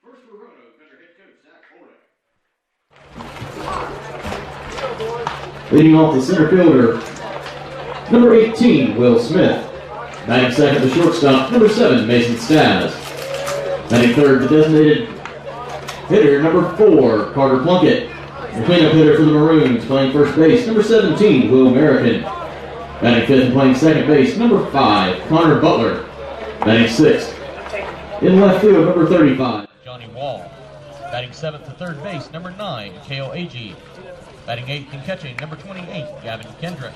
First for Roanoke, under head coach Zach Foley. Leading off the center fielder, number 18, Will Smith. Batting second, the shortstop, number 7, Mason Stas. Batting third, the designated hitter, number 4, Carter Plunkett. The cleanup hitter for the Maroons, playing first base, number 17, Will American. Batting fifth and playing second base, number 5, Conor Butler. Batting sixth, in left field, number 35, Johnny Wall. Batting seventh to third base, number 9, Kale Agee. Batting eighth and catching, number 28, Gavin Kendrick.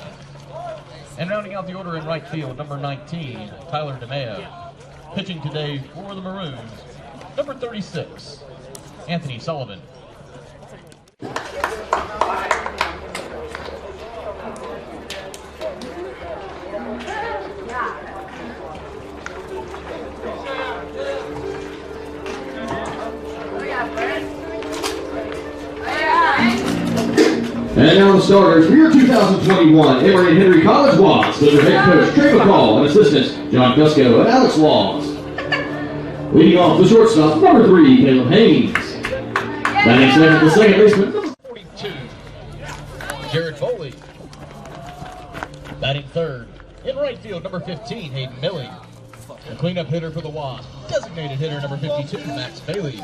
And rounding out the order in right field, number 19, Tyler Dimeo. Pitching today for the Maroons, number 36, Anthony Sullivan. And now the starters for your 2021 Emory Henry College Wasps with their head coach Trey McCall and assistants John Gusco and Alex Laws. Leading off the shortstop, number 3, Caleb Haynes. Batting second, the second baseman, number 42, Jared Foley. Batting third, in right field, number 15, Hayden Milley. The cleanup hitter for the Wasps, designated hitter number 52, Max Bailey.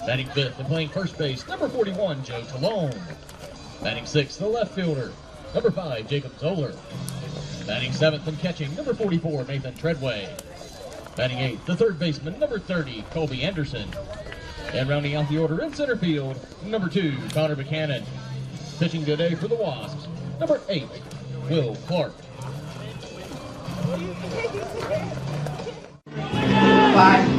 Batting fifth and playing first base, number 41, Joe Talone. Batting sixth, the left fielder, number 5, Jacob Zoller. Batting seventh and catching, number 44, Nathan Treadway. Batting eighth, the third baseman, number 30, Colby Anderson. And rounding out the order in center field, number 2, Conor Buchanan. Pitching today for the Wasps, number 8, Will Clark. Bye.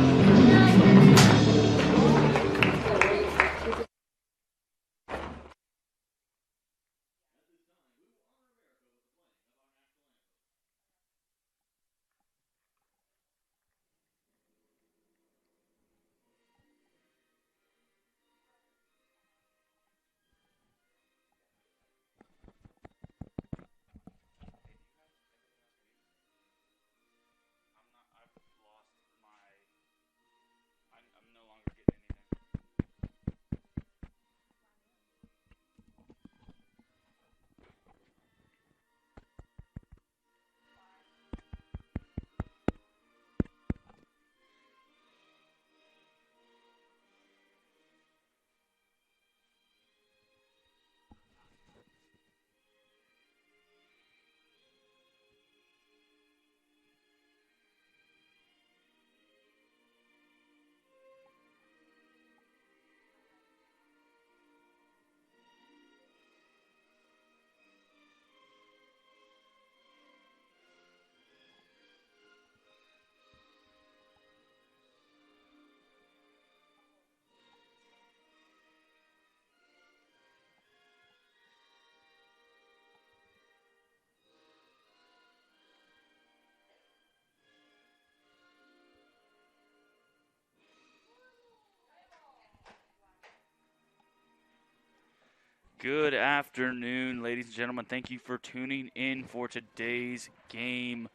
Good afternoon, ladies and gentlemen. Thank you for tuning in for today's game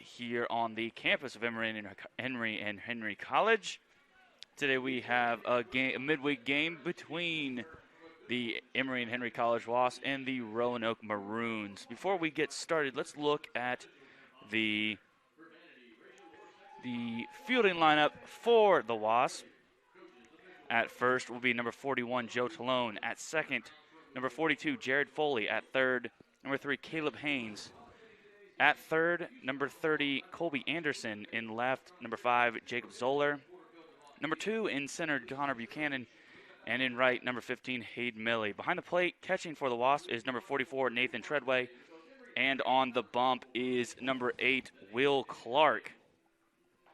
here on the campus of Emory and Henry College. Today we have a midweek game between the Emory and Henry College Wasps and the Roanoke Maroons. Before we get started, let's look at the fielding lineup for the Wasps. At first will be number 41, Joe Talone. At second, number 42, Jared Foley. At third, number 3, Caleb Haynes. At third, number 30, Colby Anderson. In left, number 5, Jacob Zoller. Number 2, in center, Conor Buchanan. And in right, number 15, Hayden Milley. Behind the plate, catching for the Wasps is number 44, Nathan Treadway. And on the bump is number 8, Will Clark.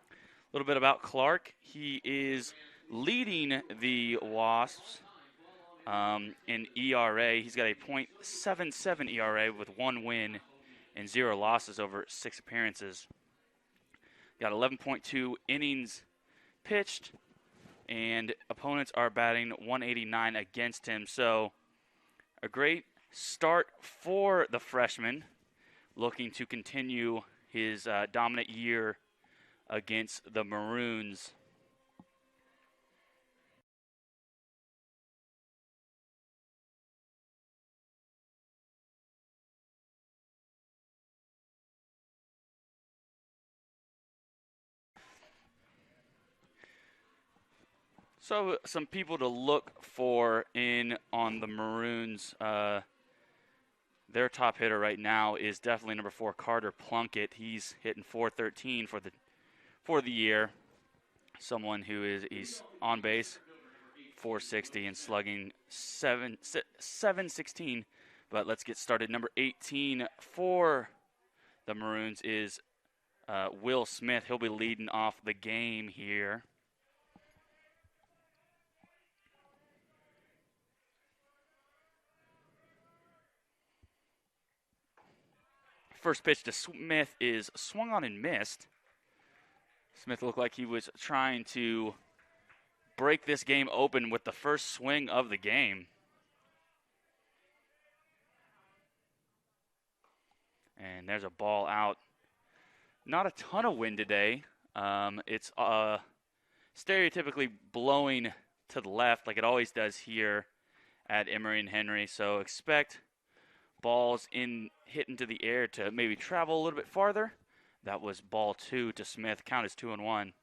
A little bit about Clark. He is leading the Wasps in ERA. He's got a .77 ERA with 1 win and 0 losses over 6 appearances. Got 11.2 innings pitched, and opponents are batting .189 against him. So a great start for the freshman, looking to continue his dominant year against the Maroons. So some people to look for in on the Maroons. Their top hitter right now is definitely number 4, Conor Plunkett. He's hitting .413 for the year. Someone who he's on base .460 and slugging 716. But let's get started. Number 18 for the Maroons is Will Smith. He'll be leading off the game here. First pitch to Smith is swung on and missed. Smith looked like he was trying to break this game open with the first swing of the game. And there's a ball out. Not a ton of wind today. It's stereotypically blowing to the left like it always does here at Emory and Henry. So expect balls hit into the air to maybe travel a little bit farther. That was ball 2 to Smith. Count is 2-1.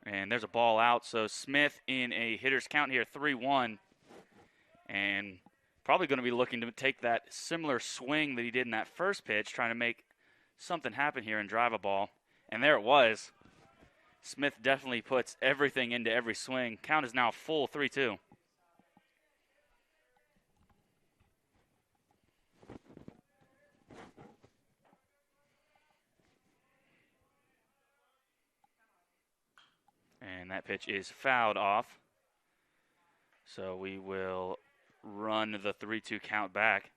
And there's a ball out. So Smith in a hitter's count here, 3-1. And probably going to be looking to take that similar swing that he did in that first pitch, trying to make something happen here and drive a ball. And there it was. Smith definitely puts everything into every swing. Count is now full, 3-2. And that pitch is fouled off. So we will run the 3-2 count back.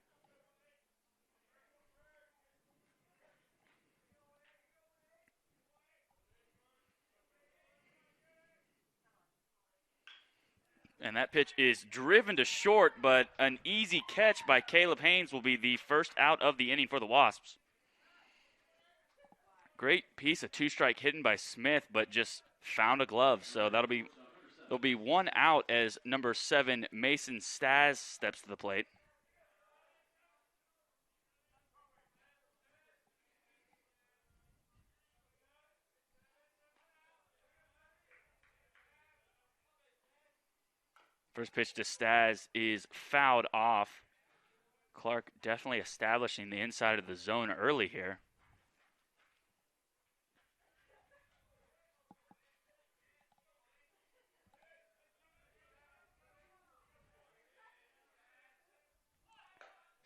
And that pitch is driven to short, but an easy catch by Caleb Haynes will be the first out of the inning for the Wasps. Great piece of two-strike hitting by Smith, but just found a glove. So there'll be one out as number 7, Mason Staz, steps to the plate. First pitch to Staz is fouled off. Clark definitely establishing the inside of the zone early here.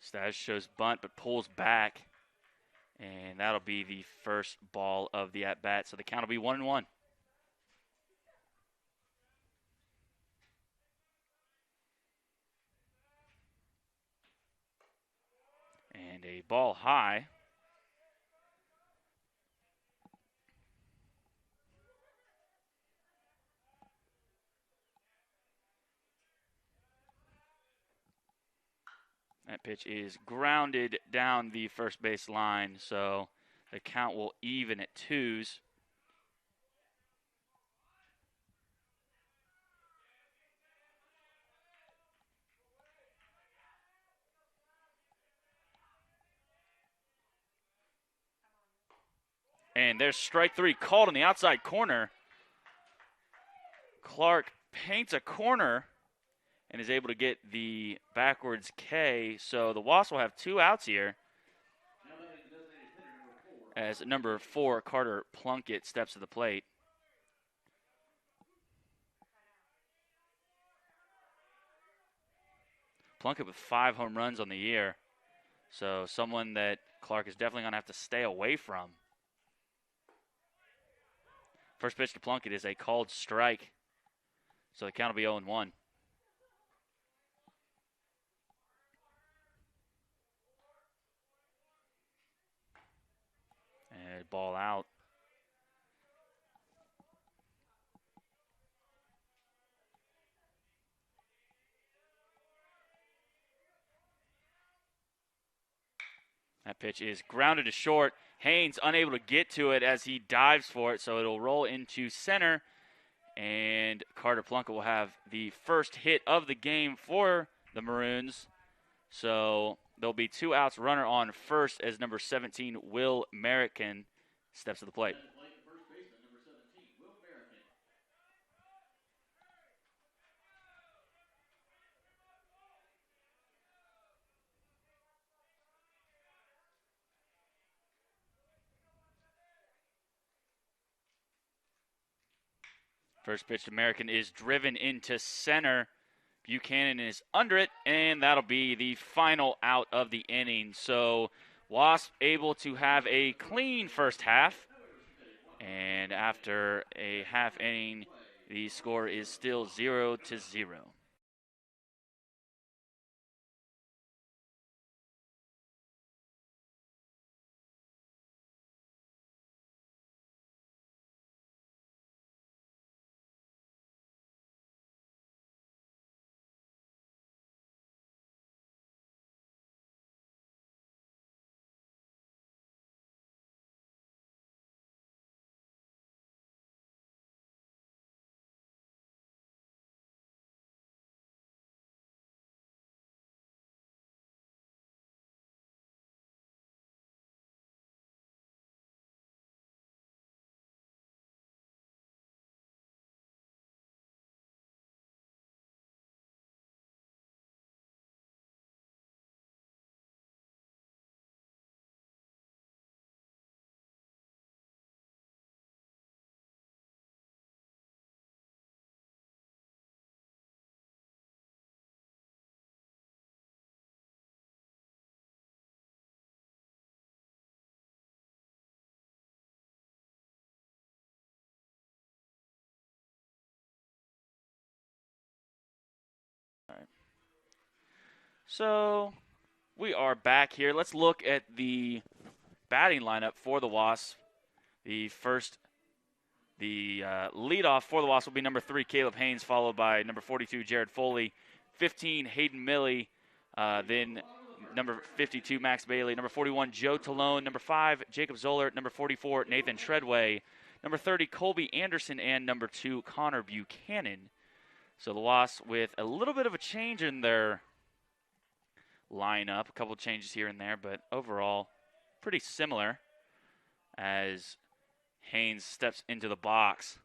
Staz shows bunt but pulls back. And that'll be the first ball of the at-bat. So the count will be 1-1. And a ball high. That pitch is grounded down the first base line, so the count will even at 2s. And there's strike 3 called on the outside corner. Clark paints a corner and is able to get the backwards K. So the Wasps will have 2 outs here as number 4, Conor Plunkett, steps to the plate. Plunkett with 5 home runs on the year. So someone that Clark is definitely going to have to stay away from. First pitch to Plunkett is a called strike. So the count will be 0-1. And ball out. That pitch is grounded to short. Haynes unable to get to it as he dives for it, so it'll roll into center. And Conor Plunkett will have the first hit of the game for the Maroons. So there'll be 2 outs, runner on first as number 17, Will Merricken, steps to the plate. First pitch to American is driven into center. Buchanan is under it, and that'll be the final out of the inning. So Wasp able to have a clean first half. And after a half inning, the score is still 0-0. So we are back here. Let's look at the batting lineup for the Wasps. The leadoff for the Wasps will be number 3, Caleb Haynes, followed by number 42, Jared Foley, 15, Hayden Milley, then number 52, Max Bailey, number 41, Joe Talone, number 5, Jacob Zoller, number 44, Nathan Treadway, number 30, Colby Anderson, and number 2, Conor Buchanan. So the Wasps with a little bit of a change in their lineup, a couple of changes here and there, but overall pretty similar as Haynes steps into the box.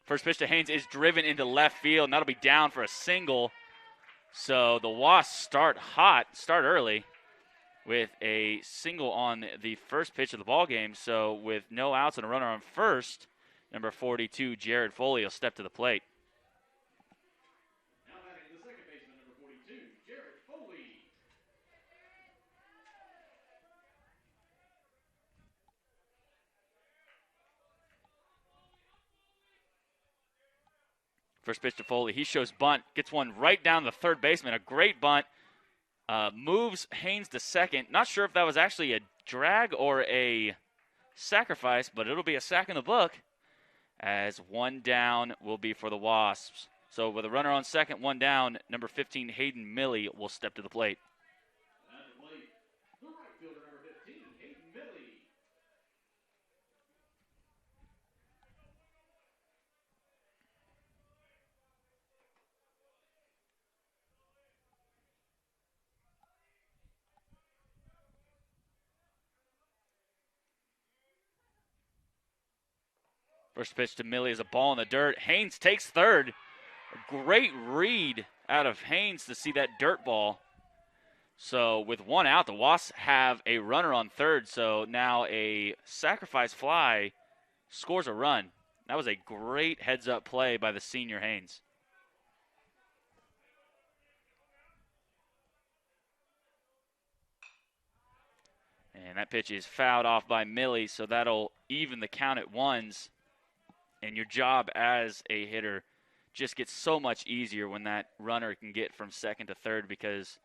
First pitch to Haynes is driven into left field, and that'll be down for a single. So the Wasps start early with a single on the first pitch of the ball game. So with no outs and a runner on first, number 42, Jared Foley, will step to the plate. First pitch to Foley. He shows bunt, gets one right down the third baseman. A great bunt. Moves Haynes to second. Not sure if that was actually a drag or a sacrifice, but it'll be a sack in the book as one down will be for the Wasps. So with a runner on second, one down, number 15, Hayden Milley, will step to the plate. First pitch to Milley is a ball in the dirt. Haynes takes third. A great read out of Haynes to see that dirt ball. So with one out, the Wasps have a runner on third. So now a sacrifice fly scores a run. That was a great heads-up play by the senior Haynes. And that pitch is fouled off by Milley, so that'll even the count at ones. And your job as a hitter just gets so much easier when that runner can get from second to third, because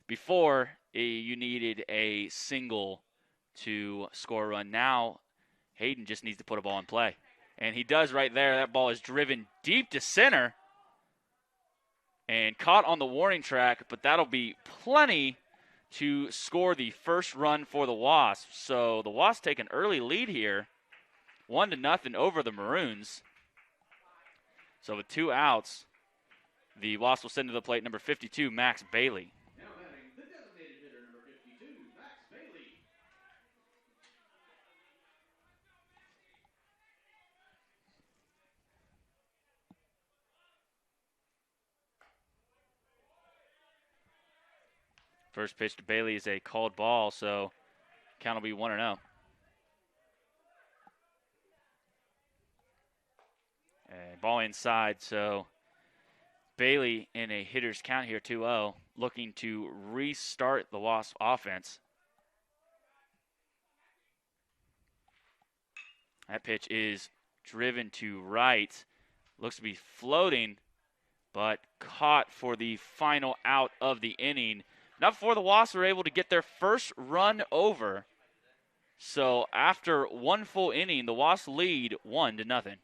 before you needed a single to score a run. Now Hayden just needs to put a ball in play. And he does right there. That ball is driven deep to center and caught on the warning track, but that'll be plenty to score the first run for the Wasps. So the Wasps take an early lead here. 1-0 over the Maroons. So with 2 outs, The Wasps will send to the plate number 52, Max Bailey. Now batting the designated hitter, number 52, Max Bailey. First pitch to Bailey is a called ball, so count will be 1-0. And ball inside, so Bailey in a hitter's count here, 2-0, looking to restart the Wasp offense. That pitch is driven to right. Looks to be floating, but caught for the final out of the inning. Not before the Wasps were able to get their first run over. So after one full inning, the Wasps lead 1-0.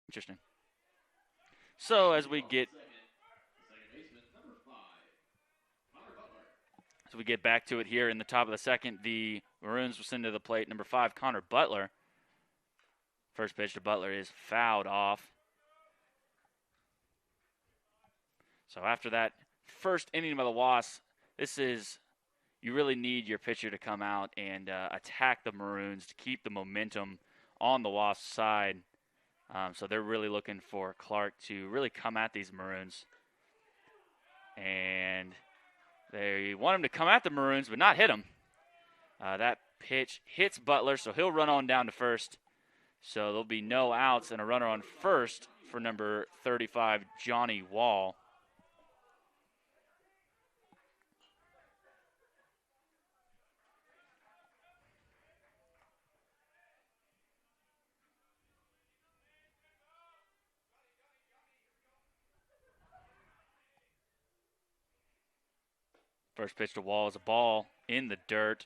Interesting. So as we get back to it here in the top of the second, the Maroons will send to the plate number 5, Conor Butler. First pitch to Butler is fouled off. So after that first inning by the Wasps, you really need your pitcher to come out and attack the Maroons to keep the momentum on the Wasps side. So they're really looking for Clark to really come at these Maroons. And they want him to come at the Maroons but not hit him. That pitch hits Butler, so he'll run on down to first. So there'll be no outs and a runner on first for number 35, Johnny Wall. First pitch to Wall is a ball in the dirt.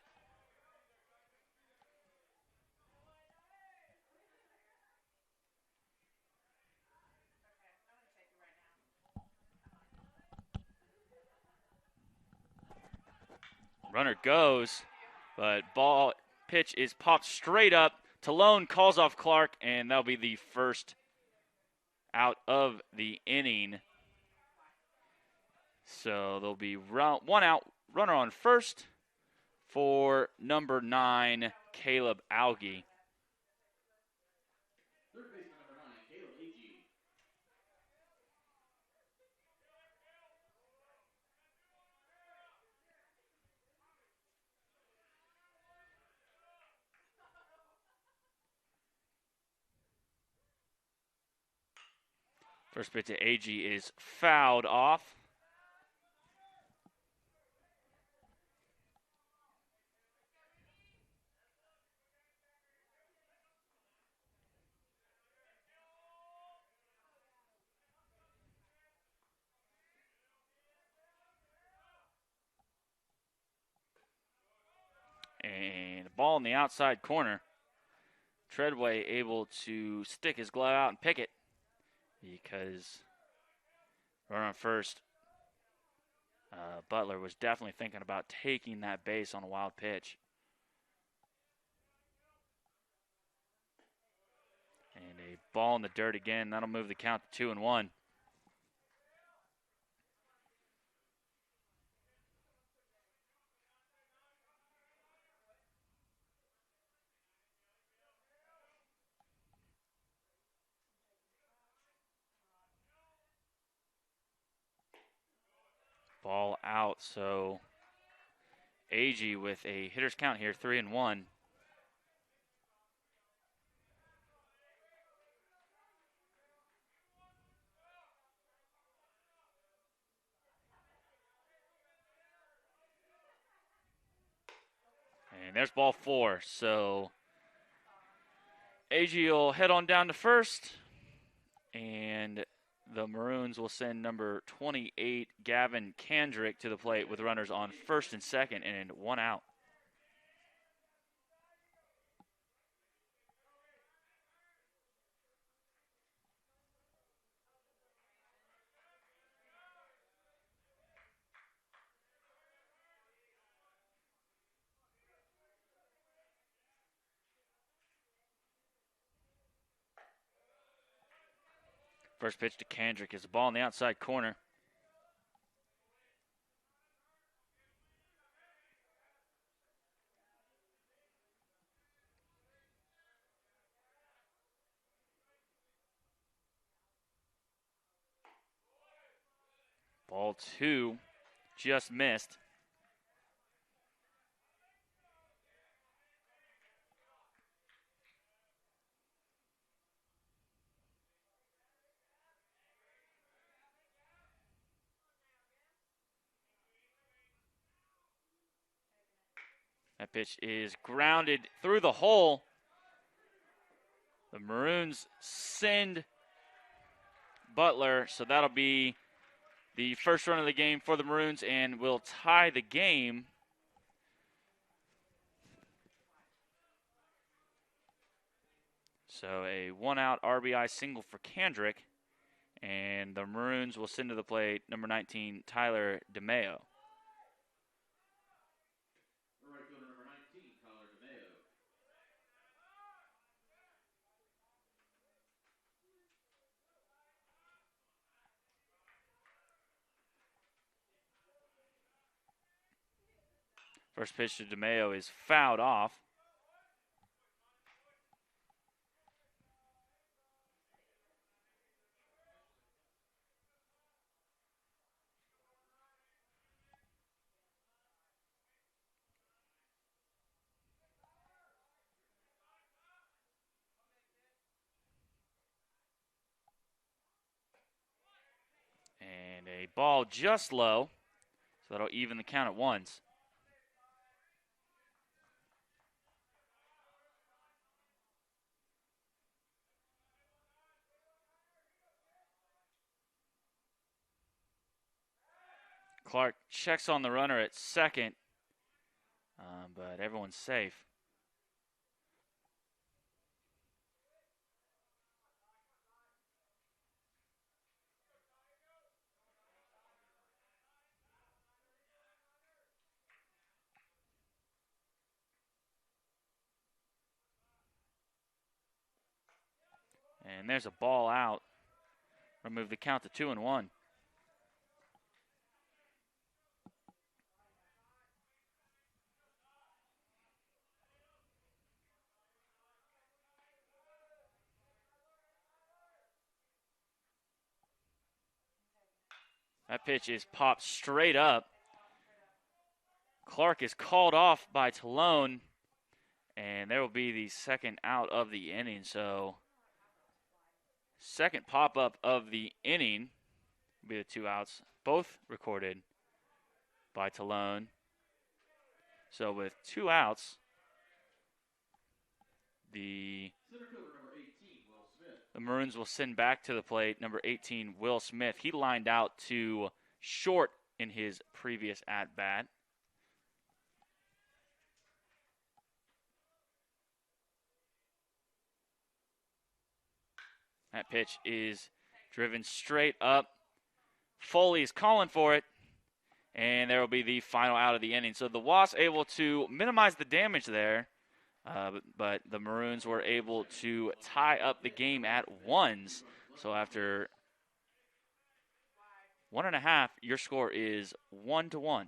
Runner goes, but pitch is popped straight up. Talone calls off Clark, and that'll be the first out of the inning. So there'll be one out, runner on first for number 9, Caleb Alge. Third baseman, number 9, Caleb Alge. First pitch to Agee is fouled off. And a ball in the outside corner. Treadway able to stick his glove out and pick it because runner on first, Butler was definitely thinking about taking that base on a wild pitch. And a ball in the dirt again. That'll move the count to 2-1. Ball out, so AG with a hitter's count here, 3-1. And there's ball 4, so AG will head on down to first, and the Maroons will send number 28, Gavin Kendrick, to the plate with runners on first and second and 1 out. First pitch to Kendrick is the ball in the outside corner. Ball 2, just missed. That pitch is grounded through the hole. The Maroons send Butler, so that'll be the first run of the game for the Maroons and will tie the game. So a 1-out RBI single for Kendrick, and the Maroons will send to the plate number 19, Tyler Dimeo. First pitch to Dimeo is fouled off. And a ball just low, so that'll even the count at 1s. Clark checks on the runner at second, but everyone's safe. And there's a ball out. Remove the count to 2-1. That pitch is popped straight up. Clark is called off by Talone, and there will be the second out of the inning. So, second pop-up of the inning will be the 2 outs, both recorded by Talone. So, with 2 outs, the Maroons will send back to the plate number 18, Will Smith. He lined out to short in his previous at-bat. That pitch is driven straight up. Foley is calling for it, and there will be the final out of the inning. So the Wasps able to minimize the damage there, but the Maroons were able to tie up the game at 1s. So after 1.5, your score is 1-1.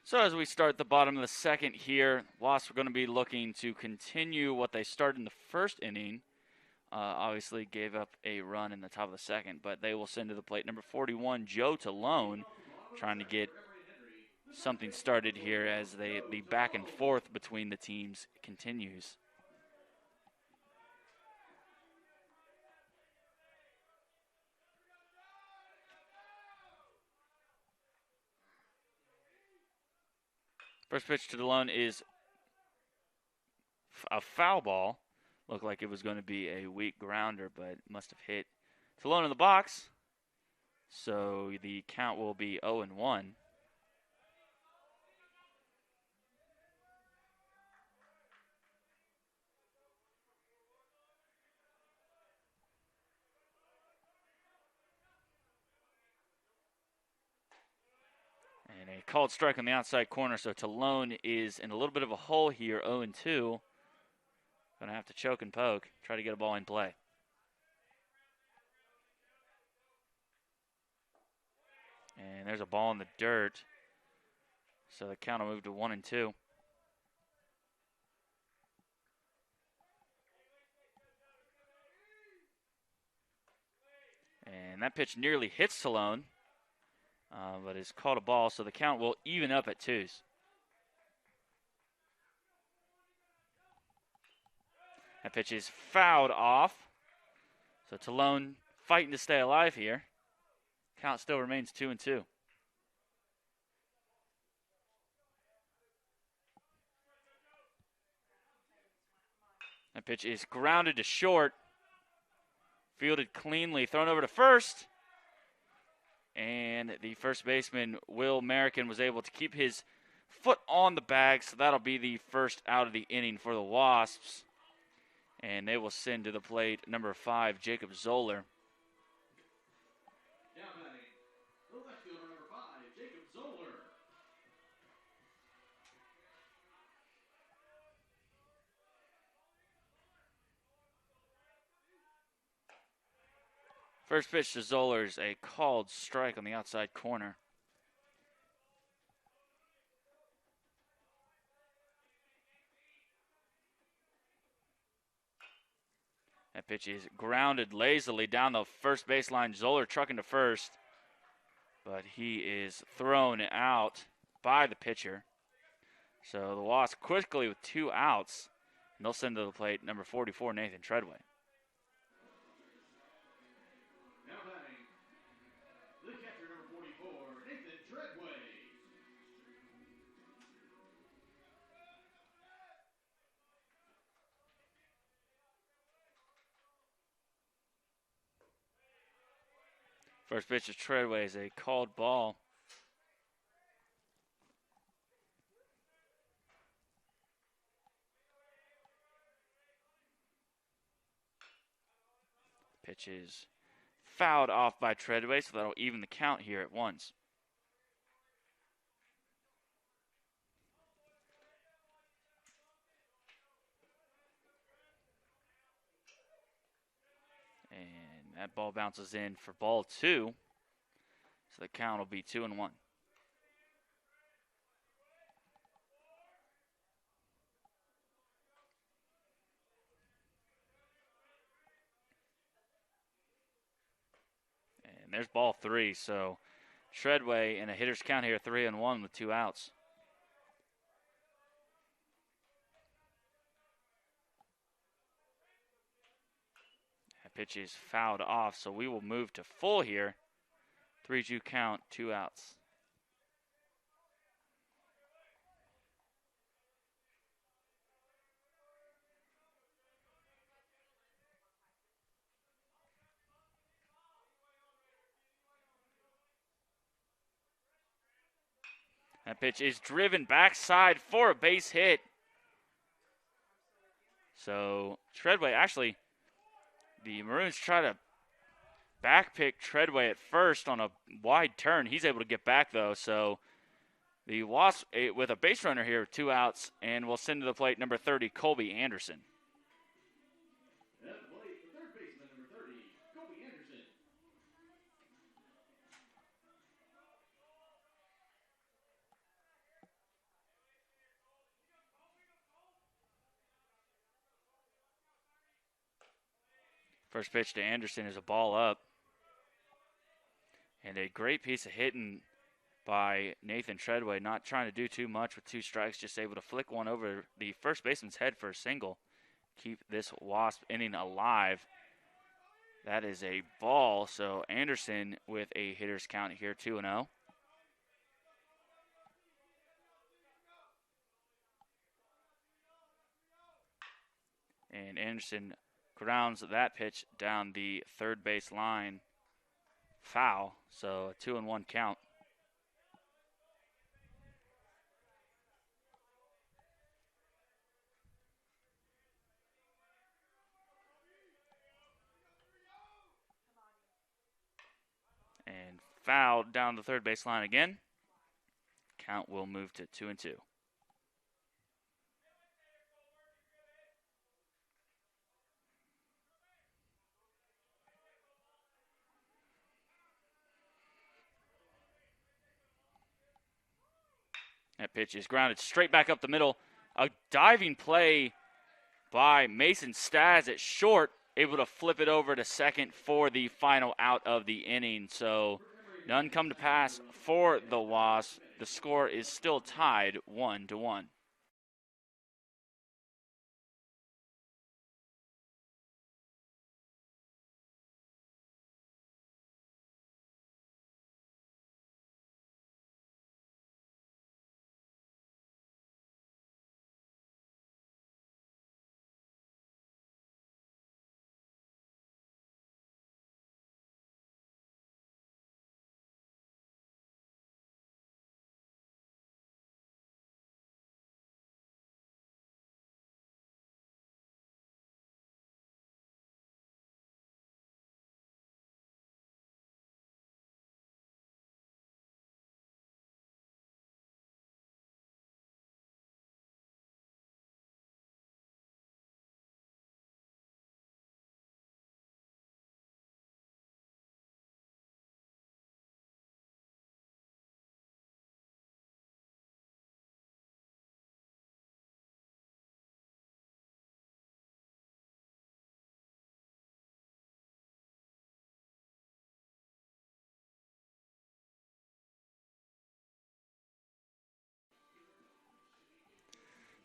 So as we start the bottom of the second here, Wasps are going to be looking to continue what they started in the first inning. Obviously gave up a run in the top of the second, but they will send to the plate number 41, Joe Talone, trying to get something started here as the back and forth between the teams continues. First pitch to Talone is a foul ball. Looked like it was going to be a weak grounder, but must have hit Talone in the box. So the count will be 0-1. And a called strike on the outside corner, so Talone is in a little bit of a hole here, 0-2. Going to have to choke and poke, try to get a ball in play. And there's a ball in the dirt. So the count will move to 1-2. And that pitch nearly hits Talone, but is called a ball, so the count will even up at 2s. That pitch is fouled off. So Talone fighting to stay alive here. Count still remains 2-2. That pitch is grounded to short. Fielded cleanly, thrown over to first. And the first baseman, Will American, was able to keep his foot on the bag, so that'll be the first out of the inning for the Wasps. And they will send to the plate number 5, Jacob Zoller. Now batting, the left fielder number 5, Jacob Zoller. First pitch to Zoller is a called strike on the outside corner. That pitch is grounded lazily down the first baseline. Zoller trucking to first, but he is thrown out by the pitcher. So the Wasps quickly with 2 outs, and they'll send to the plate number 44, Nathan Treadway. Now batting, the catcher number 44, Nathan Treadway. First pitch to Treadway is a called ball. Pitch is fouled off by Treadway, so that'll even the count here at 1s. And that ball bounces in for ball 2, so the count will be 2-1. And there's ball 3, so Treadway in a hitter's count here, 3-1 with 2 outs. That pitch is fouled off, so we will move to full here. 3-2 count, 2 outs. That pitch is driven backside for a base hit. So Treadway, actually, the Maroons try to backpick Treadway at first on a wide turn. He's able to get back, though. So the Wasps with a base runner here, 2 outs, and we'll send to the plate number 30, Colby Anderson. At the plate, the third baseman number 30, Colby Anderson. First pitch to Anderson is a ball up. And a great piece of hitting by Nathan Treadway, not trying to do too much with 2 strikes, just able to flick one over the first baseman's head for a single. Keep this Wasp inning alive. That is a ball, so Anderson with a hitter's count here, 2-0. And Anderson grounds that pitch down the third base line. Foul, so a 2-1 count. And fouled down the third base line again. Count will move to 2-2. That pitch is grounded straight back up the middle. A diving play by Mason Staz at short, able to flip it over to second for the final out of the inning. So none come to pass for the Wasps. The score is still tied 1-1.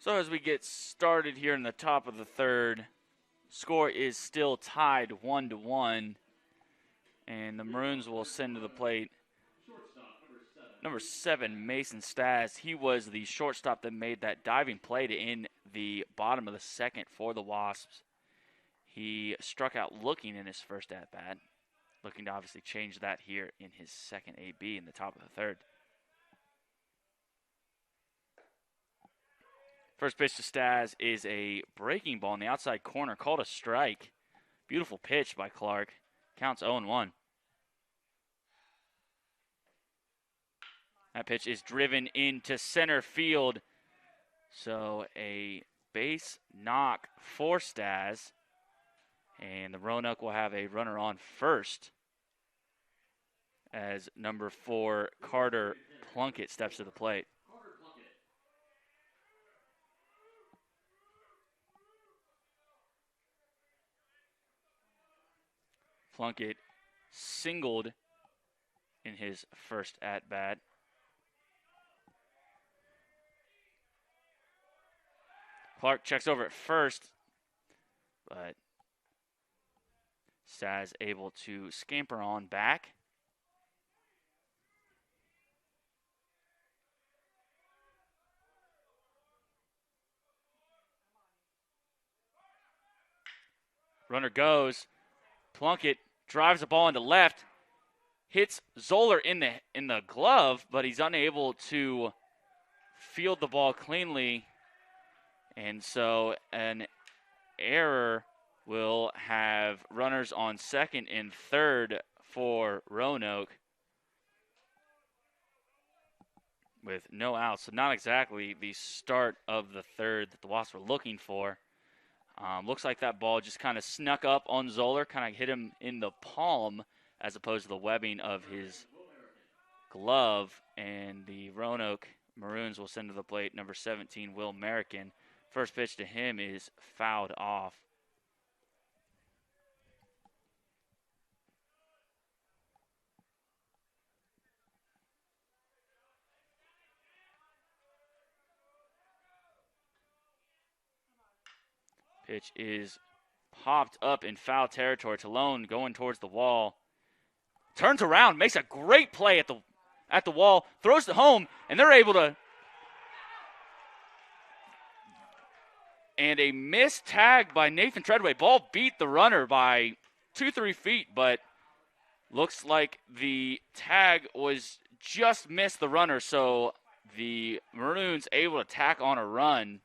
So as we get started here in the top of the third, score is still tied 1-1, and the Maroons will send to the plate number 7, Mason Staz. He was the shortstop that made that diving play to end the bottom of the second for the Wasps. He struck out looking in his first at-bat, looking to obviously change that here in his second AB in the top of the third. First pitch to Staz is a breaking ball in the outside corner, called a strike. Beautiful pitch by Clark. Counts 0-1. That pitch is driven into center field. So a base knock for Staz. And the Roanoke will have a runner on first as number 4, Carter Plunkett, steps to the plate. Plunkett singled in his first at-bat. Clark checks over at first, but Staz able to scamper on back. Runner goes. Plunkett drives the ball into left, hits Zoller in the glove, but he's unable to field the ball cleanly. And so an error will have runners on second and third for Roanoke with no outs. So not exactly the start of the third that the Wasps were looking for. Looks like that ball just kind of snuck up on Zoller, kind of hit him in the palm as opposed to the webbing of his glove. And the Roanoke Maroons will send to the plate number 17, Will American. First pitch to him is fouled off. Pitch is popped up in foul territory. Talone going towards the wall. Turns around, makes a great play at the wall, throws it home, and they're able to. And a missed tag by Nathan Treadway. Ball beat the runner by 2-3 feet, but looks like the tag was just missed the runner, so the Maroons able to tack on a run.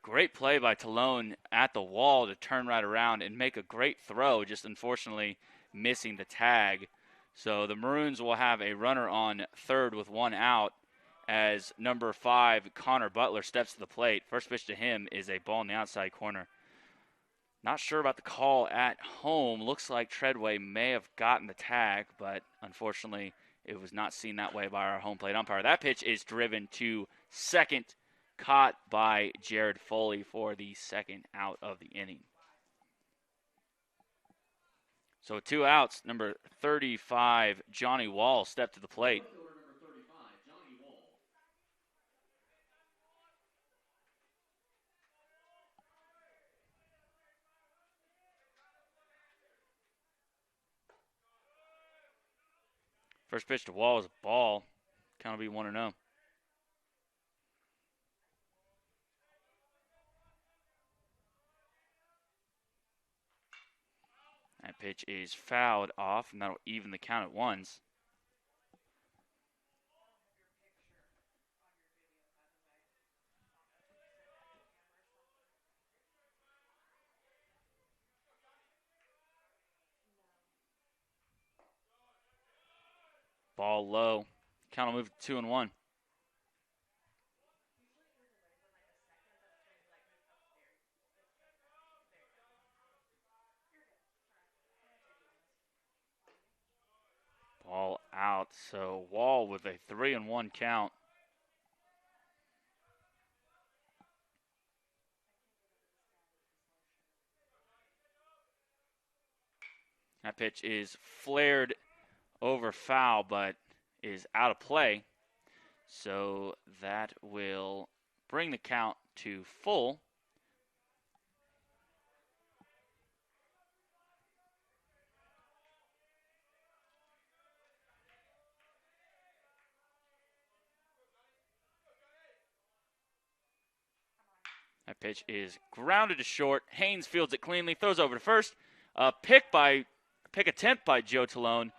Great play by Talone at the wall to turn right around and make a great throw, just unfortunately missing the tag. So the Maroons will have a runner on third with one out as number 5, Conor Butler, steps to the plate. First pitch to him is a ball in the outside corner. Not sure about the call at home. Looks like Treadway may have gotten the tag, but unfortunately it was not seen that way by our home plate umpire. That pitch is driven to second, caught by Jared Foley for the second out of the inning. So 2 outs, number 35, Johnny Wall, stepped to the plate. First pitch to Wall is a ball. Count will be 1-0. That pitch is fouled off, and that'll even the count at ones. Ball low. Count will move to 2-1. Ball out. So Wall with a 3-1 count. That pitch is flared over foul, but is out of play. So that will bring the count to full. That pitch is grounded to short. Haynes fields it cleanly, throws over to first. Pick attempt by Joe Talone.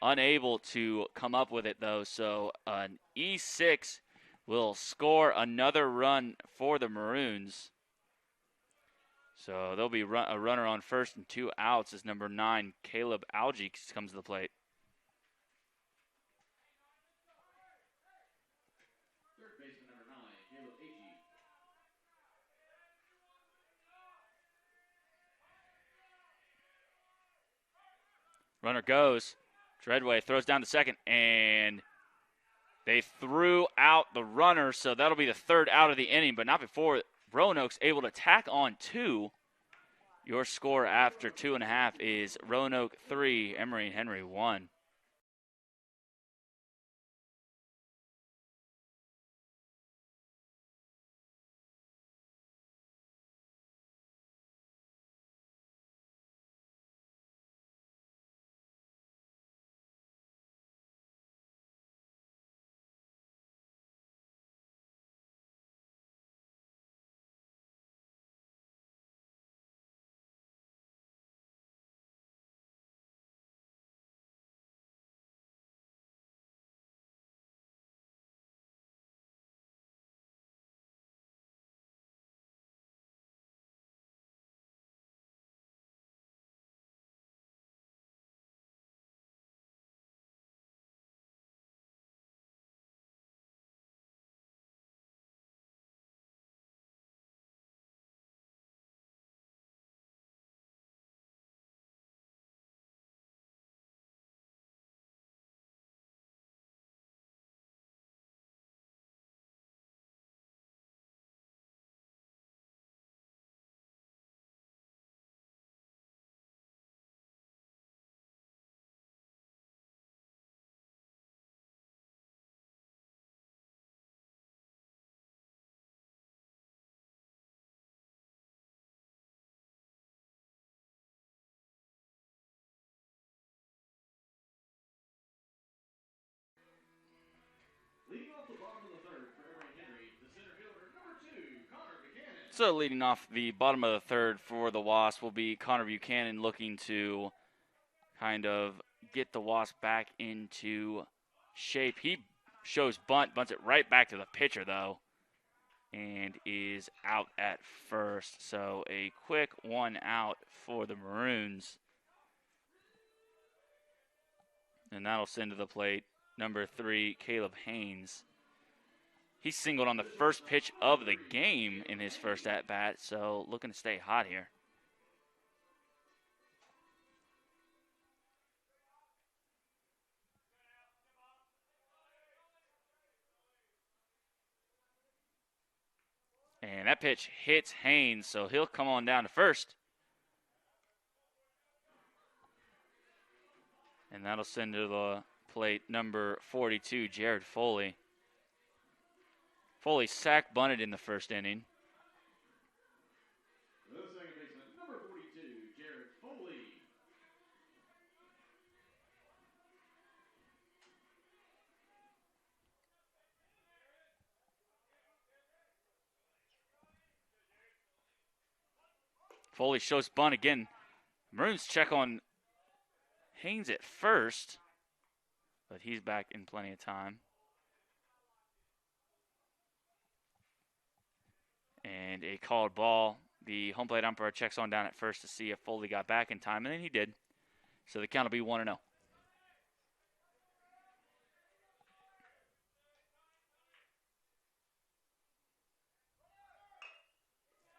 Unable to come up with it, though. So an E6 will score another run for the Maroons. So there'll be a runner on first and 2 outs as number 9, Caleb Algie, comes to the plate. Third baseman number 9, Caleb Algie. Runner goes. Treadway throws down to second, and they threw out the runner, so that'll be the third out of the inning, but not before Roanoke's able to tack on 2. Your score after 2.5 is Roanoke 3, Emory Henry 1. So leading off the bottom of the third for the Wasp will be Conor Buchanan, looking to kind of get the Wasp back into shape. He shows bunts it right back to the pitcher, though, and is out at first. So a quick 1 out for the Maroons. And that'll send to the plate number 3, Caleb Haynes. He singled on the first pitch of the game in his first at-bat, so looking to stay hot here. And that pitch hits Haynes, so he'll come on down to first. And that'll send to the plate number 42, Jared Foley. Foley sack bunted in the first inning. The second baseman, number 42, Jared Foley. Foley shows bunt again. Maroons check on Haynes at first, but he's back in plenty of time. And a called ball. The home plate umpire checks on down at first to see if Foley got back in time, and then he did. So the count will be 1-0.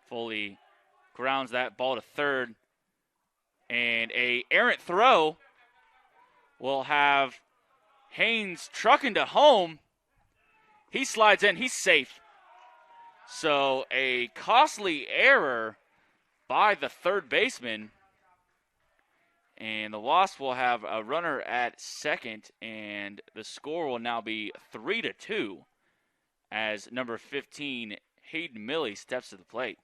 Foley grounds that ball to third, and a errant throw will have Haynes trucking to home. He slides in. He's safe. So a costly error by the third baseman, and the Wasps will have a runner at second, and the score will now be 3-2 as number 15, Hayden Milley, steps to the plate.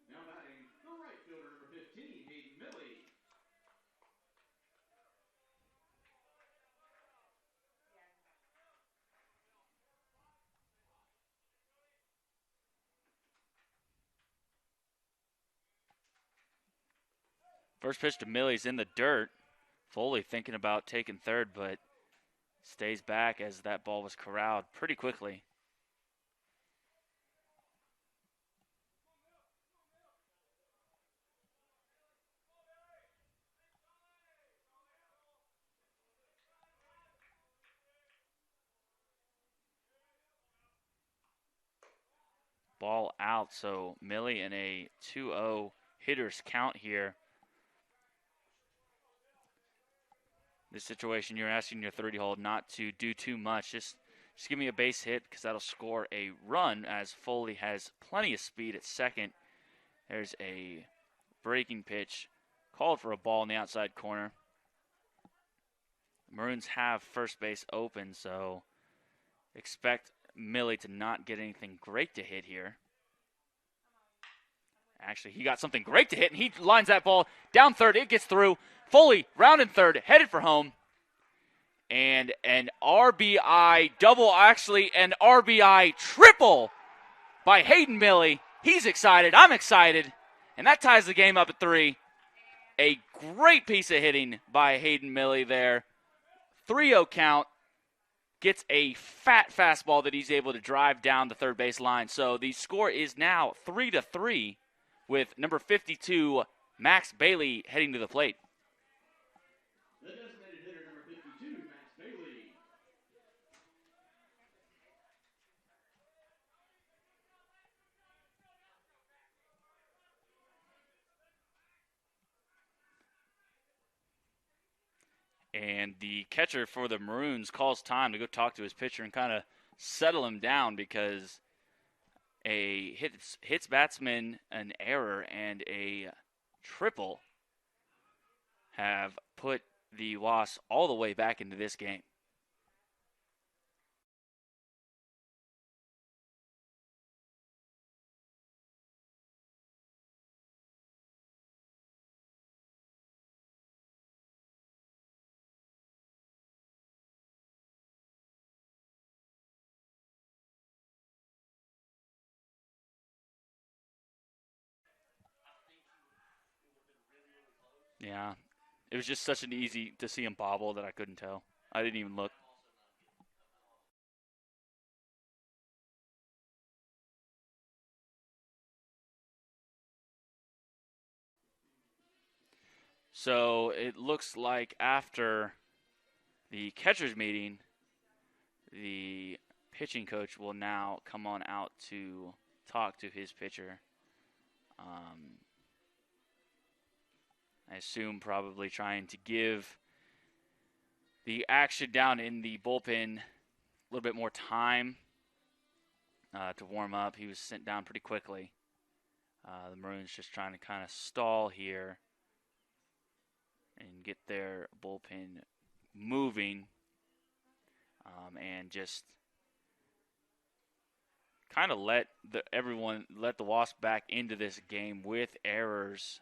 Now batting, the right fielder, number 15, Hayden Milley. First pitch to Milley's in the dirt. Foley thinking about taking third, but stays back as that ball was corralled pretty quickly. Ball out, so Milley in a 2-0 hitters count here. This situation, you're asking your 30-hole not to do too much. Just give me a base hit because that'll score a run as Foley has plenty of speed at second. There's a breaking pitch called for a ball in the outside corner. Maroons have first base open, so expect Milley to not get anything great to hit here. Actually, he got something great to hit, and he lines that ball down third. It gets through. Foley rounding third, headed for home. And an RBI double, actually an RBI triple by Hayden Milley. He's excited. I'm excited. And that ties the game up at 3. A great piece of hitting by Hayden Milley there. 3-0 count. Gets a fat fastball that he's able to drive down the third base line. So the score is now 3-3 with number 52, Max Bailey, heading to the plate. The designated hitter, number 52, Max Bailey. And the catcher for the Maroons calls time to go talk to his pitcher and kind of settle him down because a hits batsman an error and a triple have put the Wasps all the way back into this game. Yeah. It was just such an easy to see him bobble that I couldn't tell. I didn't even look. So it looks like after the catcher's meeting, the pitching coach will now come on out to talk to his pitcher. I assume probably trying to give the action down in the bullpen a little bit more time to warm up. He was sent down pretty quickly. The Maroons just trying to kind of stall here and get their bullpen moving and just kind of let the Wasp back into this game with errors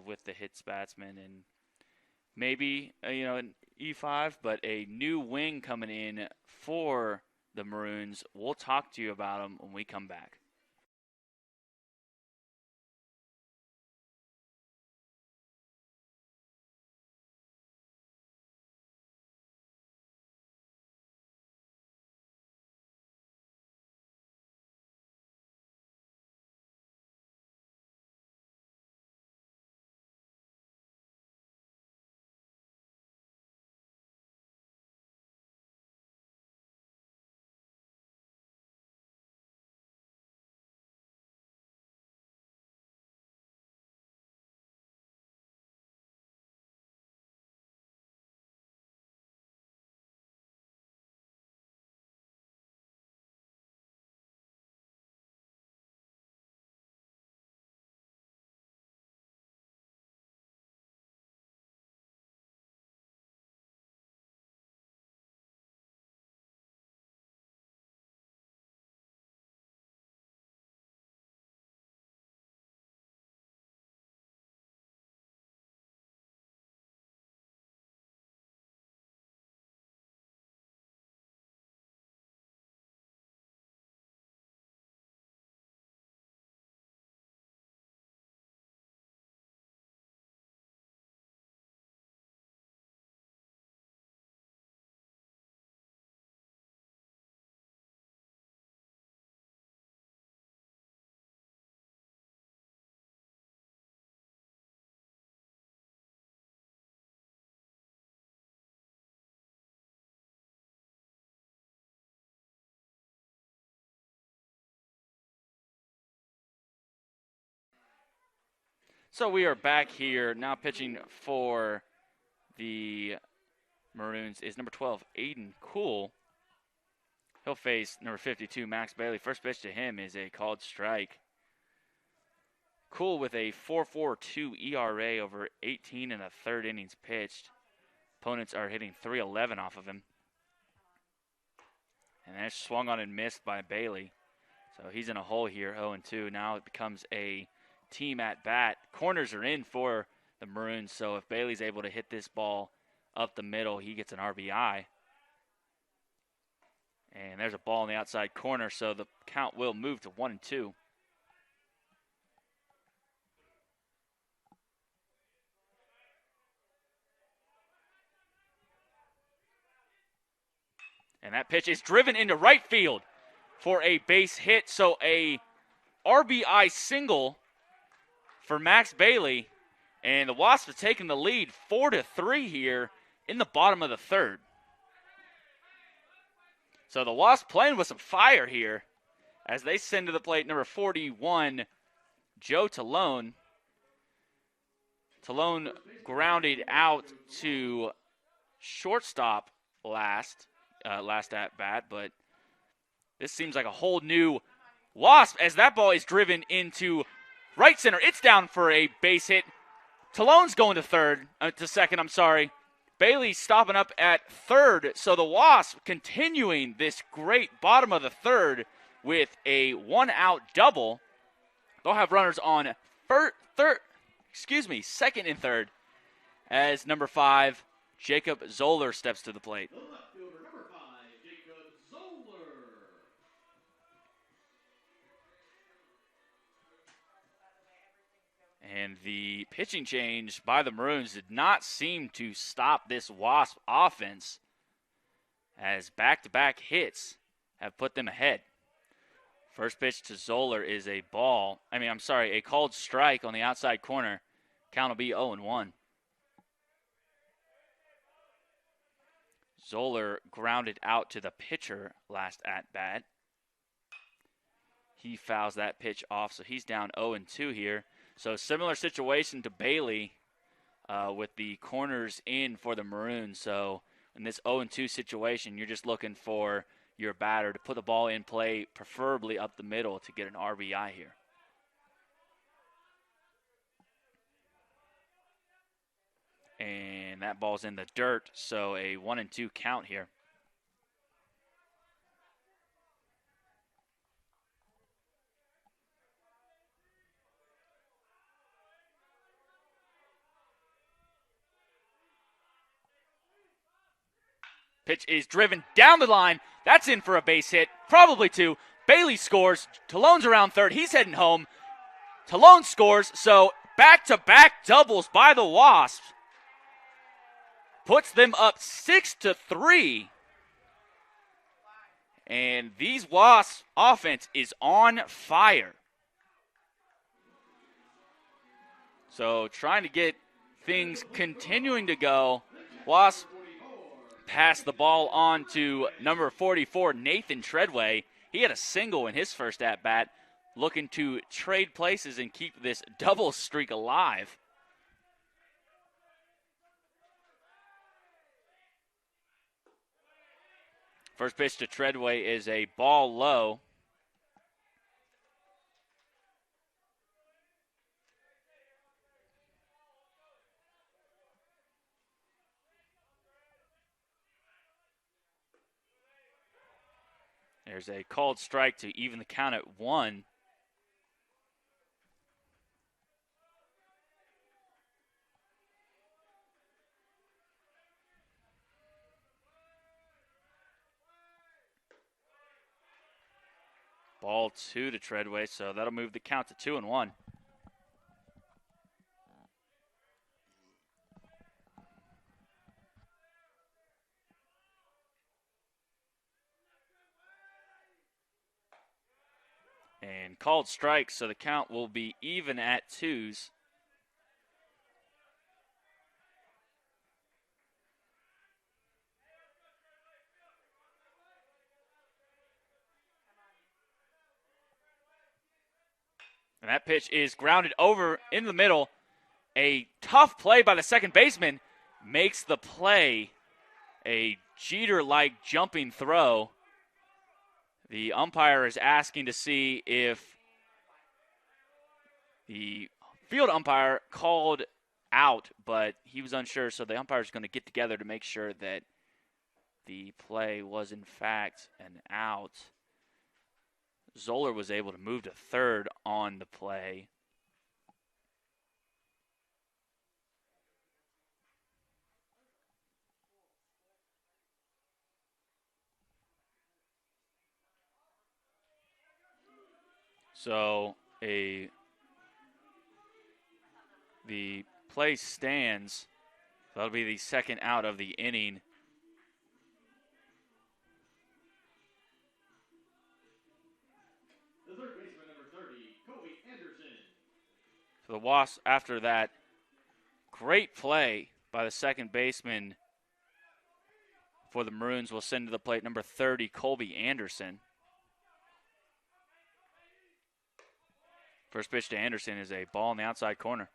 with the hits batsman and maybe an E5, but a new wing coming in for the Maroons. We'll talk to you about them when we come back. So we are back here now. Pitching for the Maroons is number 12, Aiden Cool. He'll face number 52, Max Bailey. First pitch to him is a called strike. Cool with a 4.42 ERA over 18 and a third innings pitched. Opponents are hitting .311 off of him. And that's swung on and missed by Bailey. So he's in a hole here, 0-2. Now it becomes a team at bat. Corners are in for the Maroons, so if Bailey's able to hit this ball up the middle, he gets an RBI. And there's a ball in the outside corner, so the count will move to 1-2. And that pitch is driven into right field for a base hit, so a RBI single for Max Bailey, and the Wasps have taken the lead 4-3 here in the bottom of the third. So the Wasps playing with some fire here as they send to the plate number 41, Joe Talone. Talone grounded out to shortstop last at bat, but this seems like a whole new Wasp as that ball is driven into right center. It's down for a base hit. Talone's going to second, I'm sorry. Bailey's stopping up at third. So the Wasps continuing this great bottom of the third with a one-out double. They'll have runners on second and third as number 5, Jacob Zoller steps to the plate. And the pitching change by the Maroons did not seem to stop this Wasp offense, as back-to-back hits have put them ahead. First pitch to Zoller is a called strike on the outside corner. Count will be 0-1. Zoller grounded out to the pitcher last at-bat. He fouls that pitch off, so he's down 0-2 here. So similar situation to Bailey with the corners in for the Maroons. So in this 0-2 situation, you're just looking for your batter to put the ball in play, preferably up the middle, to get an RBI here. And that ball's in the dirt, so a 1-2 count here. Pitch is driven down the line. That's in for a base hit, probably two. Bailey scores. Tallone's around third. He's heading home. Talone scores, so back-to-back doubles by the Wasps. Puts them up 6-3. And these Wasps offense is on fire. So trying to get things continuing to go. Wasps pass the ball on to number 44, Nathan Treadway. He had a single in his first at-bat, looking to trade places and keep this double streak alive. First pitch to Treadway is a ball low. There's a called strike to even the count at 1. Ball 2 to Treadway, so that'll move the count to 2-1. And called strikes, so the count will be even at 2s. And that pitch is grounded over in the middle. A tough play by the second baseman makes the play a Jeter-like jumping throw. The umpire is asking to see if the field umpire called out, but he was unsure, so the umpire is going to get together to make sure that the play was in fact an out. Zoller was able to move to third on the play. So the play stands. That'll be the second out of the inning. The third baseman, number 30, Colby Anderson. So the Wasps, after that great play by the second baseman for the Maroons, will send to the plate number 30, Colby Anderson. First pitch to Anderson is a ball in the outside corner.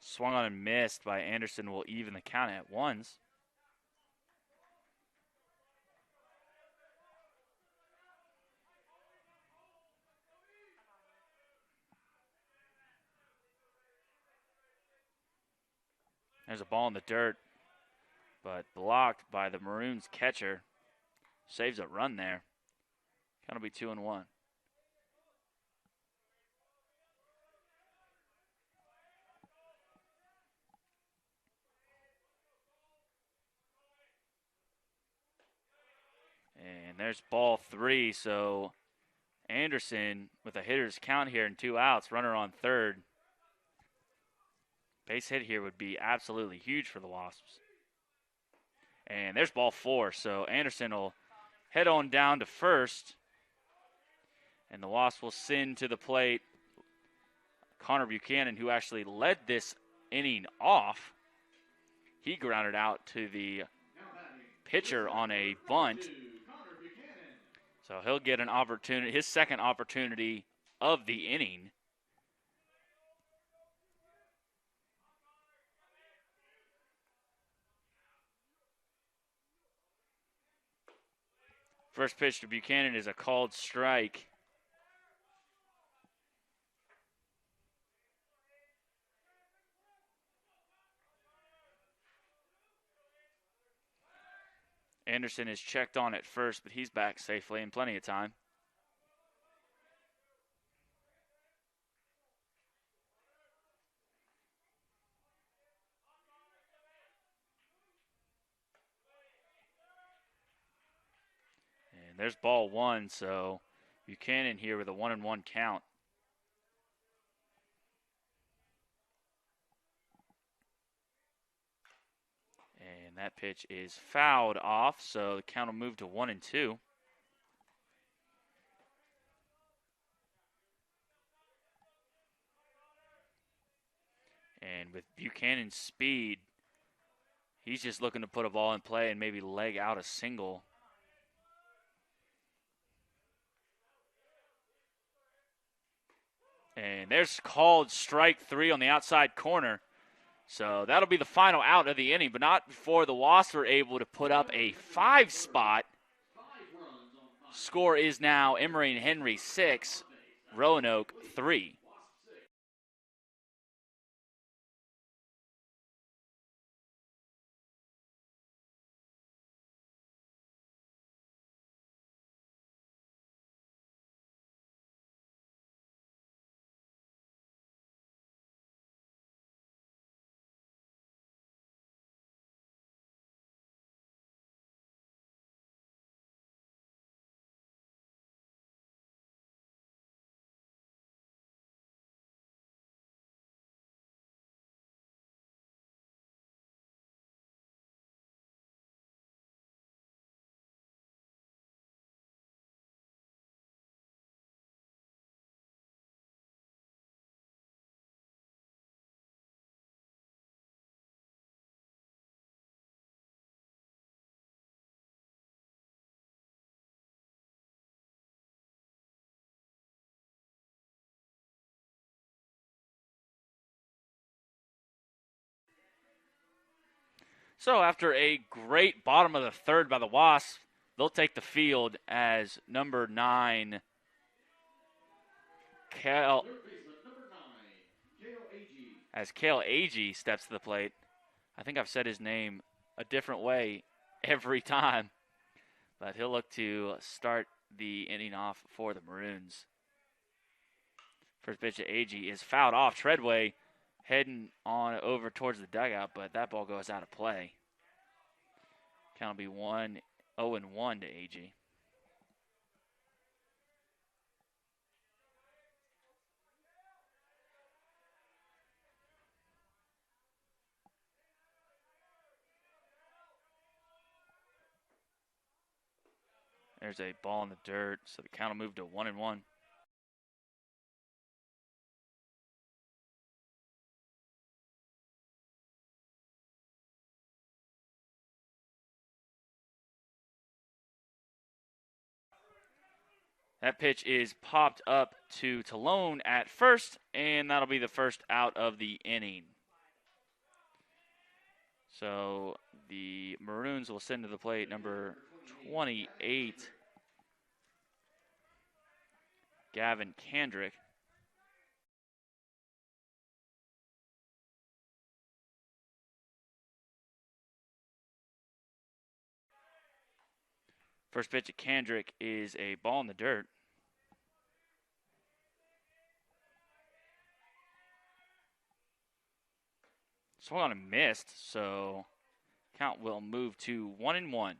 Swung on and missed by Anderson will even the count at 1s. There's a ball in the dirt, but blocked by the Maroons catcher. Saves a run there. Count will be 2-1. there's ball 3, so Anderson with a hitter's count here and 2 outs, runner on third. Base hit here would be absolutely huge for the Wasps. And there's ball 4, so Anderson will head on down to first. And the Wasps will send to the plate Conor Buchanan, who actually led this inning off. He grounded out to the pitcher on a bunt. So he'll get an opportunity, his second opportunity of the inning. First pitch to Buchanan is a called strike. Anderson is checked on at first, but he's back safely in plenty of time. And there's ball 1, so Buchanan here with a 1-1 count. And that pitch is fouled off, so the count will move to 1-2. And with Buchanan's speed, he's just looking to put a ball in play and maybe leg out a single. And there's called strike 3 on the outside corner. So that'll be the final out of the inning, but not before the Wasps are able to put up a 5 spot. Score is now Emory Henry 6, Roanoke 3. So after a great bottom of the third by the Wasps, they'll take the field as number 9, Kale Agee steps to the plate. I think I've said his name a different way every time, but he'll look to start the inning off for the Maroons. First pitch to Agee is fouled off. Treadway heading on over towards the dugout, but that ball goes out of play. Count will be 0-1 to Agee. There's a ball in the dirt, so the count will move to 1-1. That pitch is popped up to Talone at first, and that'll be the first out of the inning. So the Maroons will send to the plate number 28, Gavin Kendrick. First pitch at Kendrick is a ball in the dirt. Swung on and missed, so count will move to 1-1.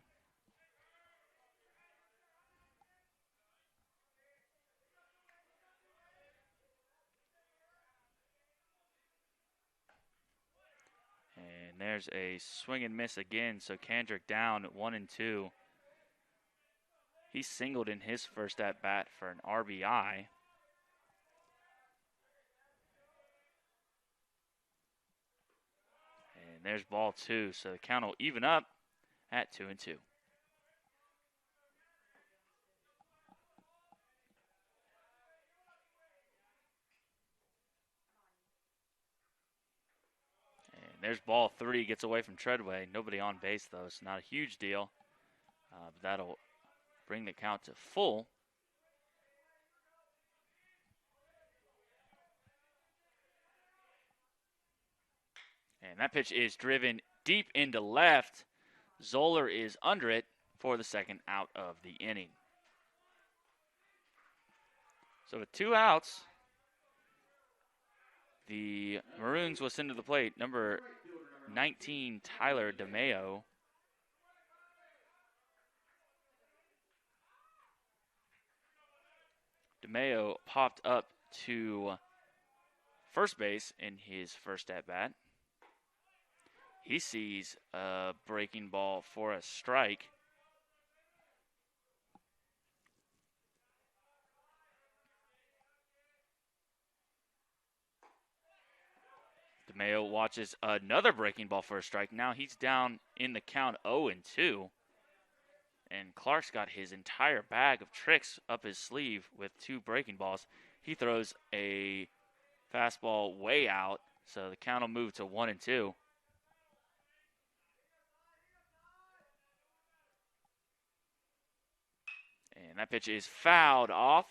there's a swing and miss again, so Kendrick down 1-2. He singled in his first at bat for an RBI. And there's ball 2, so the count will even up at 2-2. And there's ball 3, gets away from Treadway. Nobody on base, though, so not a huge deal. But that'll bring the count to full. And that pitch is driven deep into left. Zoller is under it for the second out of the inning. So with 2 outs, the Maroons will send to the plate number 19, Tyler Dimeo. Dimeo popped up to first base in his first at-bat. He sees a breaking ball for a strike. Dimeo watches another breaking ball for a strike. Now he's down in the count 0-2. And Clark's got his entire bag of tricks up his sleeve with 2 breaking balls. He throws a fastball way out, so the count will move to 1-2. And that pitch is fouled off.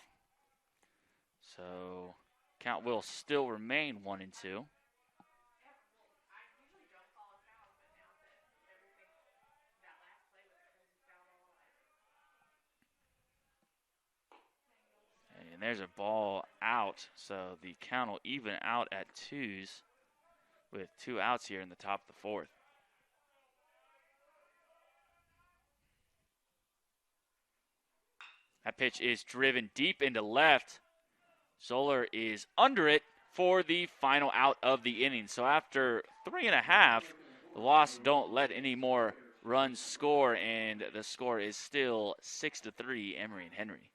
So count will still remain 1-2. And there's a ball out, so the count will even out at 2s with 2 outs here in the top of the 4th. That pitch is driven deep into left. Zoller is under it for the final out of the inning. So after 3.5, the Wasps don't let any more runs score, and the score is still 6-3, Emory and Henry.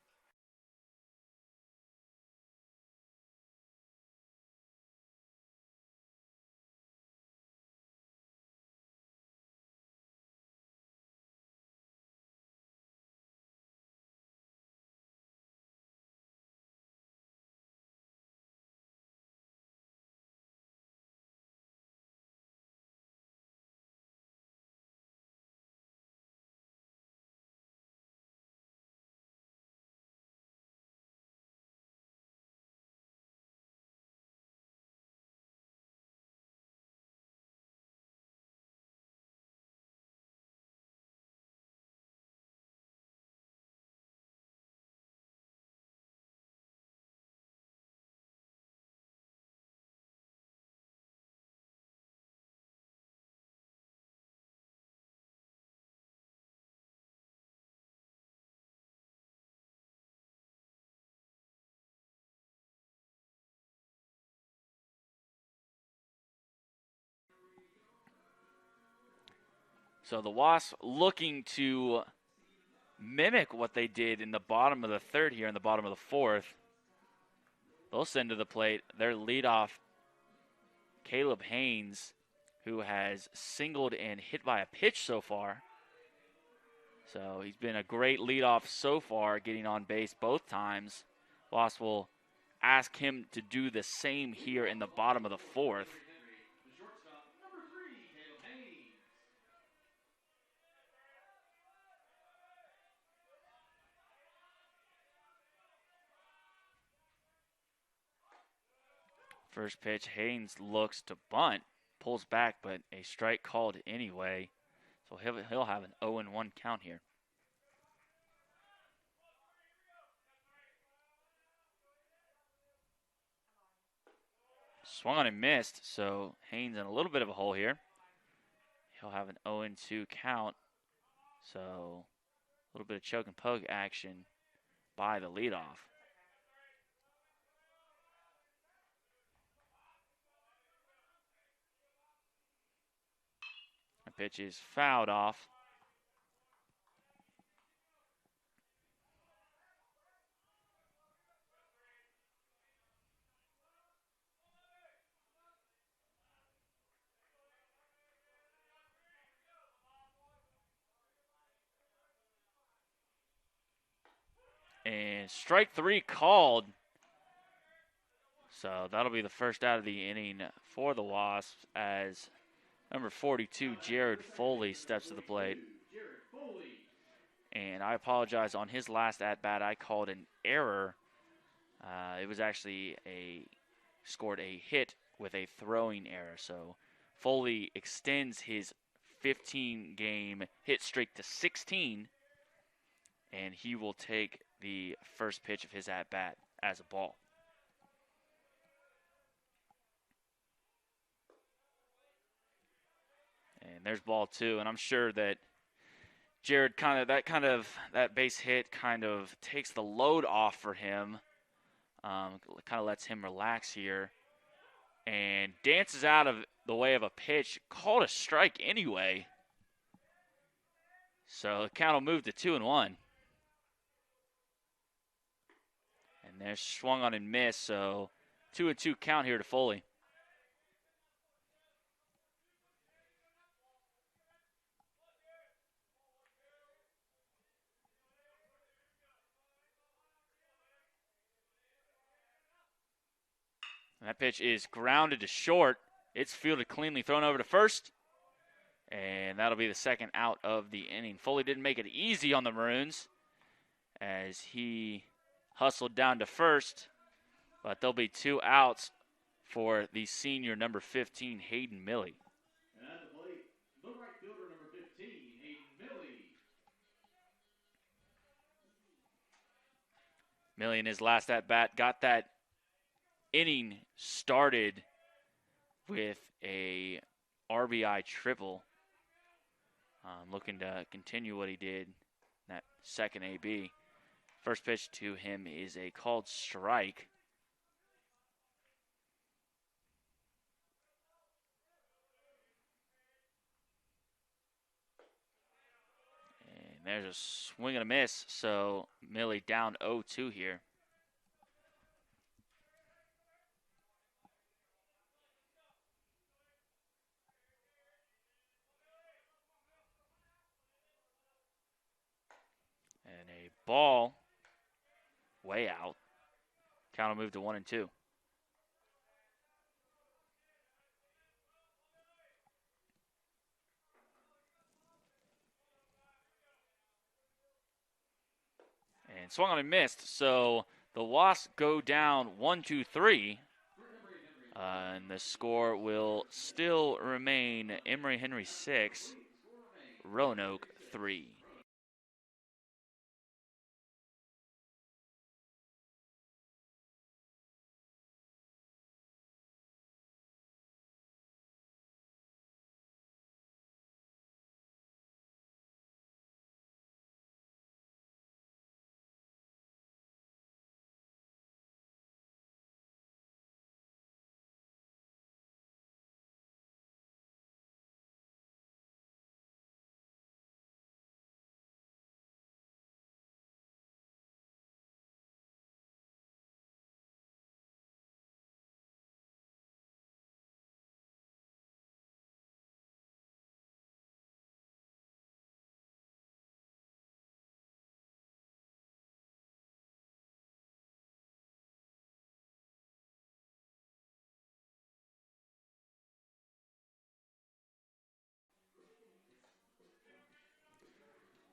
So the Wasps looking to mimic what they did in the bottom of the 3rd here in the bottom of the 4th. They'll send to the plate their leadoff, Caleb Haynes, who has singled and hit by a pitch so far. So he's been a great leadoff so far, getting on base both times. Wasps will ask him to do the same here in the bottom of the 4th. First pitch, Haynes looks to bunt, pulls back, but a strike called anyway. So he'll have an 0-1 count here. Swung on and missed, so Haynes in a little bit of a hole here. He'll have an 0-2 count, so a little bit of choke and poke action by the leadoff. That pitch is fouled off. And strike 3 called. So that'll be the first out of the inning for the Wasps as number 42, Jared Foley, steps to the plate. And I apologize, on his last at-bat, I called an error. It was actually scored a hit with a throwing error. So Foley extends his 15-game hit streak to 16, and he will take the first pitch of his at-bat as a ball. And there's ball 2, and I'm sure that Jared that base hit kind of takes the load off for him, kind of lets him relax here, and dances out of the way of a pitch, called a strike anyway. So the count will move to 2-1. And there's swung on and missed, so 2-2 count here to Foley. And that pitch is grounded to short. It's fielded cleanly, thrown over to first. And that'll be the second out of the inning. Foley didn't make it easy on the Maroons as he hustled down to first. But there'll be 2 outs for the senior number 15, Hayden Milley. And at the plate, the right fielder number 15, Hayden Milley. Milley in his last at-bat got that inning started with a RBI triple. Looking to continue what he did in that second AB. First pitch to him is a called strike. And there's a swing and a miss, so Milley down 0-2 here. And a ball way out. Count will move to 1-2. And swung on and missed. So the Wasps go down 1-2-3. And the score will still remain Emory Henry 6, Roanoke 3.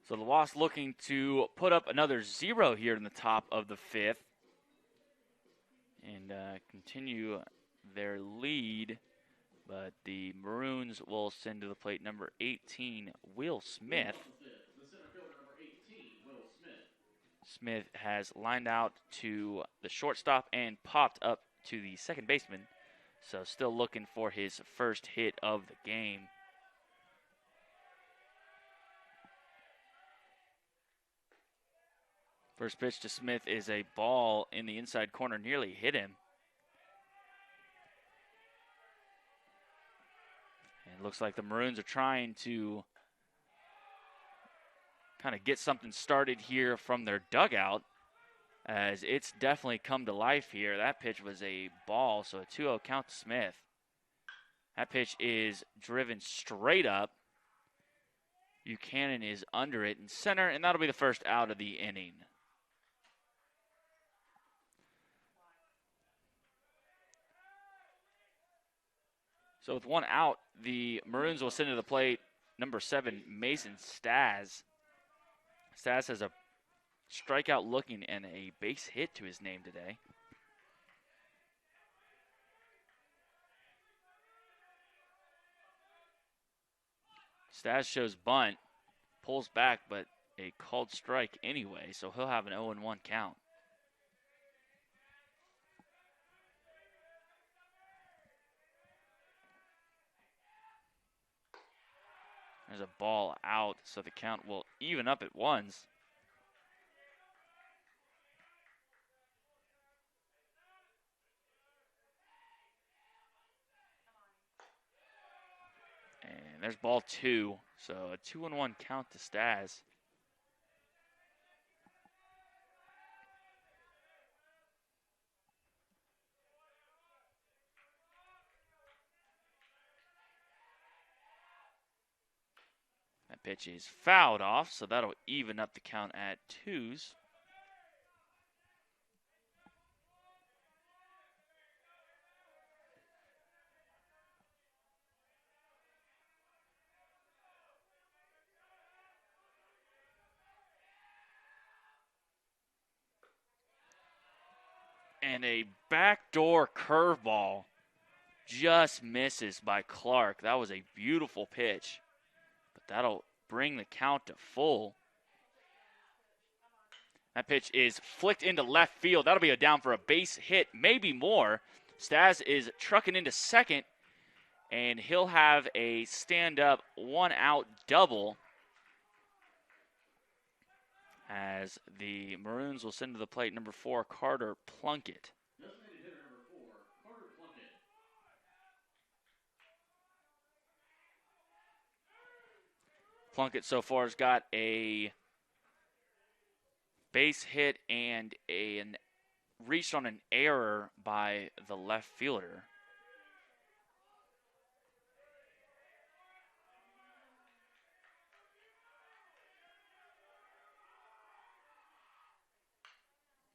So the Wasps looking to put up another 0 here in the top of the 5th and continue their lead. But the Maroons will send to the plate number 18, Will Smith. Smith has lined out to the shortstop and popped up to the second baseman. So still looking for his first hit of the game. First pitch to Smith is a ball in the inside corner, nearly hit him. And Looks like the Maroons are trying to kind of get something started here from their dugout, as it's definitely come to life here. That pitch was a ball, so a 2-0 count to Smith. That pitch is driven straight up. Buchanan is under it in center, and that'll be the first out of the inning. So with one out, the Maroons will send to the plate number 7, Mason Staz. Staz has a strikeout looking and a base hit to his name today. Staz shows bunt, pulls back, but a called strike anyway, so he'll have an 0-1 count. There's a ball out, so the count will even up at ones. And there's ball 2, so a 2-1 count to Staz. That pitch is fouled off, so that'll even up the count at 2s. And a backdoor curveball just misses by Clark. That was a beautiful pitch, but that'll bring the count to full. That pitch is flicked into left field. That'll be a down for a base hit, maybe more. Staz is trucking into second, and he'll have a stand-up 1-out double, as the Maroons will send to the plate number 4, Carter Plunkett. Designated hitter number 4, Carter Plunkett. Plunkett so far has got a base hit and reached on an error by the left fielder.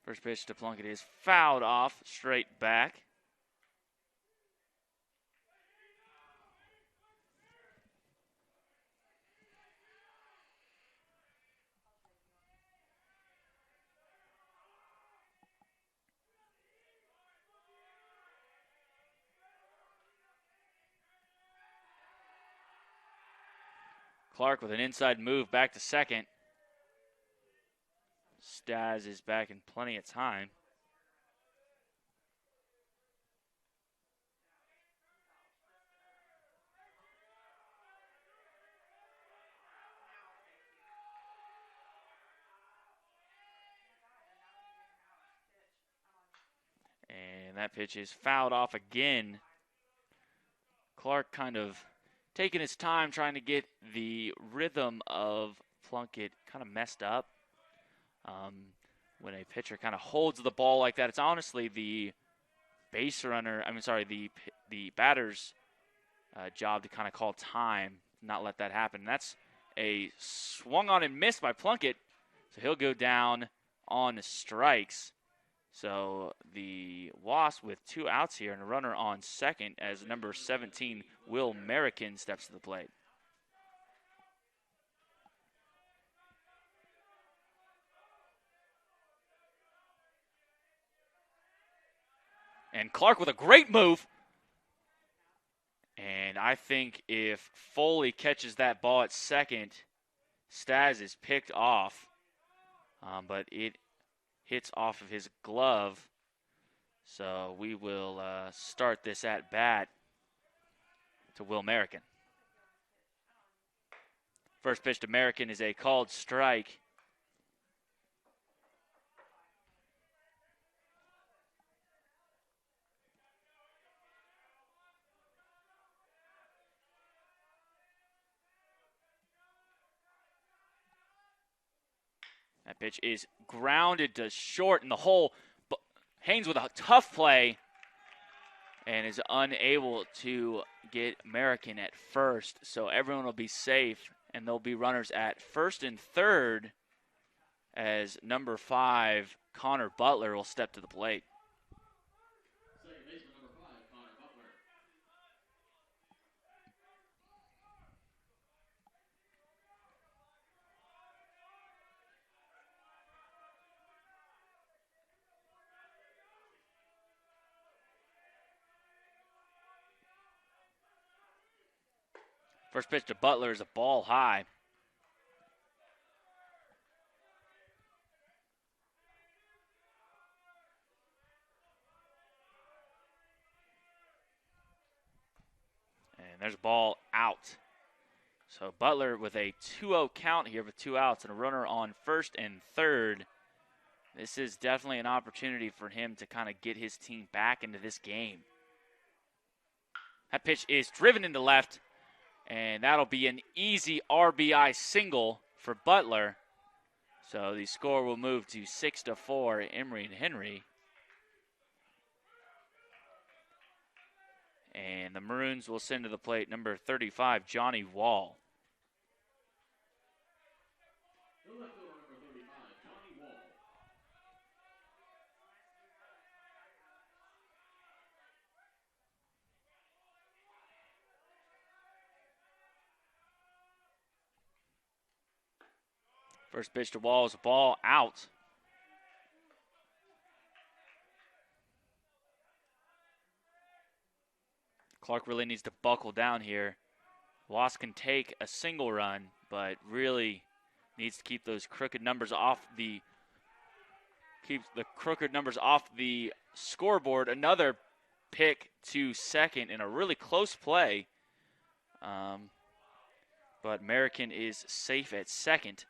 First pitch to Plunkett is fouled off straight back. Clark with an inside move back to second. Staz is back in plenty of time. And that pitch is fouled off again. Clark kind of taking his time trying to get the rhythm of Plunkett kind of messed up. When a pitcher kind of holds the ball like that, it's honestly the the batter's job to kind of call time, not let that happen. And that's a swung on and missed by Plunkett, so he'll go down on strikes. So the Wasp with 2 outs here and a runner on second as number 17, Will American, steps to the plate. And Clark with a great move. And I think if Foley catches that ball at second, Staz is picked off. But it hits off of his glove. So we will start this at bat to Will American. First pitch to American is a called strike. That pitch is grounded to short in the hole. Haynes with a tough play and is unable to get American at first. So everyone will be safe, and there'll be runners at first and third as number 5, Conor Butler, will step to the plate. Second baseman number 5, Conor Butler. First pitch to Butler is a ball high. And there's a ball out. So Butler with a 2-0 count here with 2 outs and a runner on first and third. This is definitely an opportunity for him to kind of get his team back into this game. That pitch is driven into left, and that'll be an easy RBI single for Butler. So the score will move to 6-4, Emory and Henry. And the Maroons will send to the plate number 35, Johnny Wall. The left fielder, number 35, Johnny Wall. First pitch to Wall is a ball out. Clark really needs to buckle down here. Wasp can take a single run, but really needs to keep those crooked numbers off the scoreboard. Another pick to second in a really close play. But American is safe at second.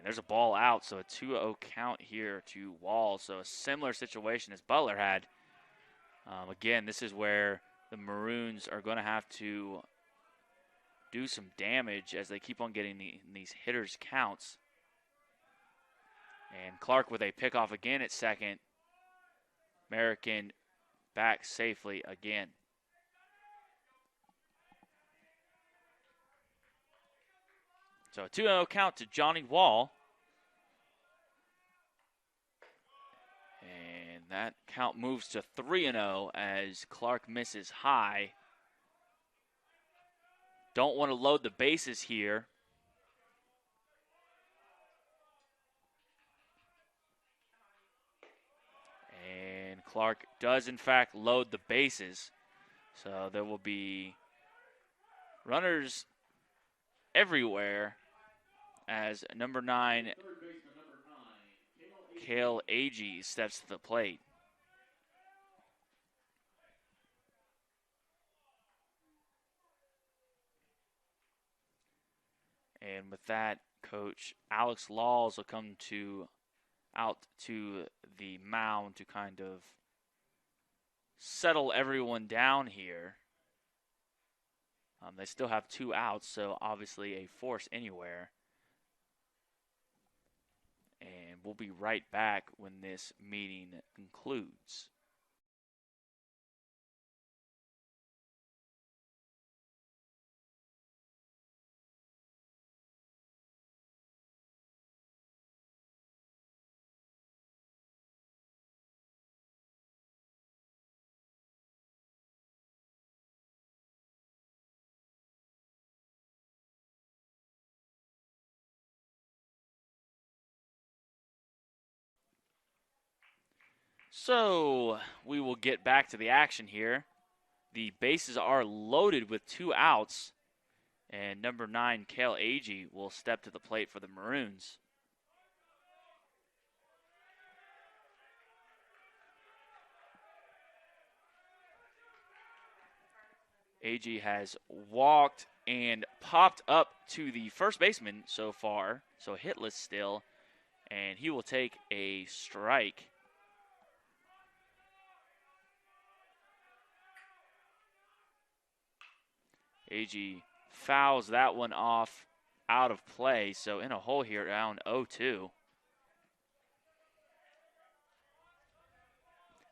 There's a ball out, so a 2-0 count here to Wall. So a similar situation as Butler had. Again, this is where the Maroons are going to have to do some damage as they keep on getting these hitters' counts. And Clark with a pickoff again at second. American back safely again. So a 2-0 count to Johnny Wall. And that count moves to 3-0 as Clark misses high. Don't want to load the bases here. And Clark does, in fact, load the bases. So there will be runners everywhere as number 9, Cale Agee, steps to the plate. And with that, Coach Alex Laws will come out to the mound to kind of settle everyone down here. They still have 2 outs, so obviously a force anywhere. And we'll be right back when this meeting concludes. So we will get back to the action here. The bases are loaded with 2 outs, and number 9, Cale Agee, will step to the plate for the Maroons. Agee has walked and popped up to the first baseman so far, so hitless still, and he will take a strike. AG fouls that one off out of play. So in a hole here, down 0-2.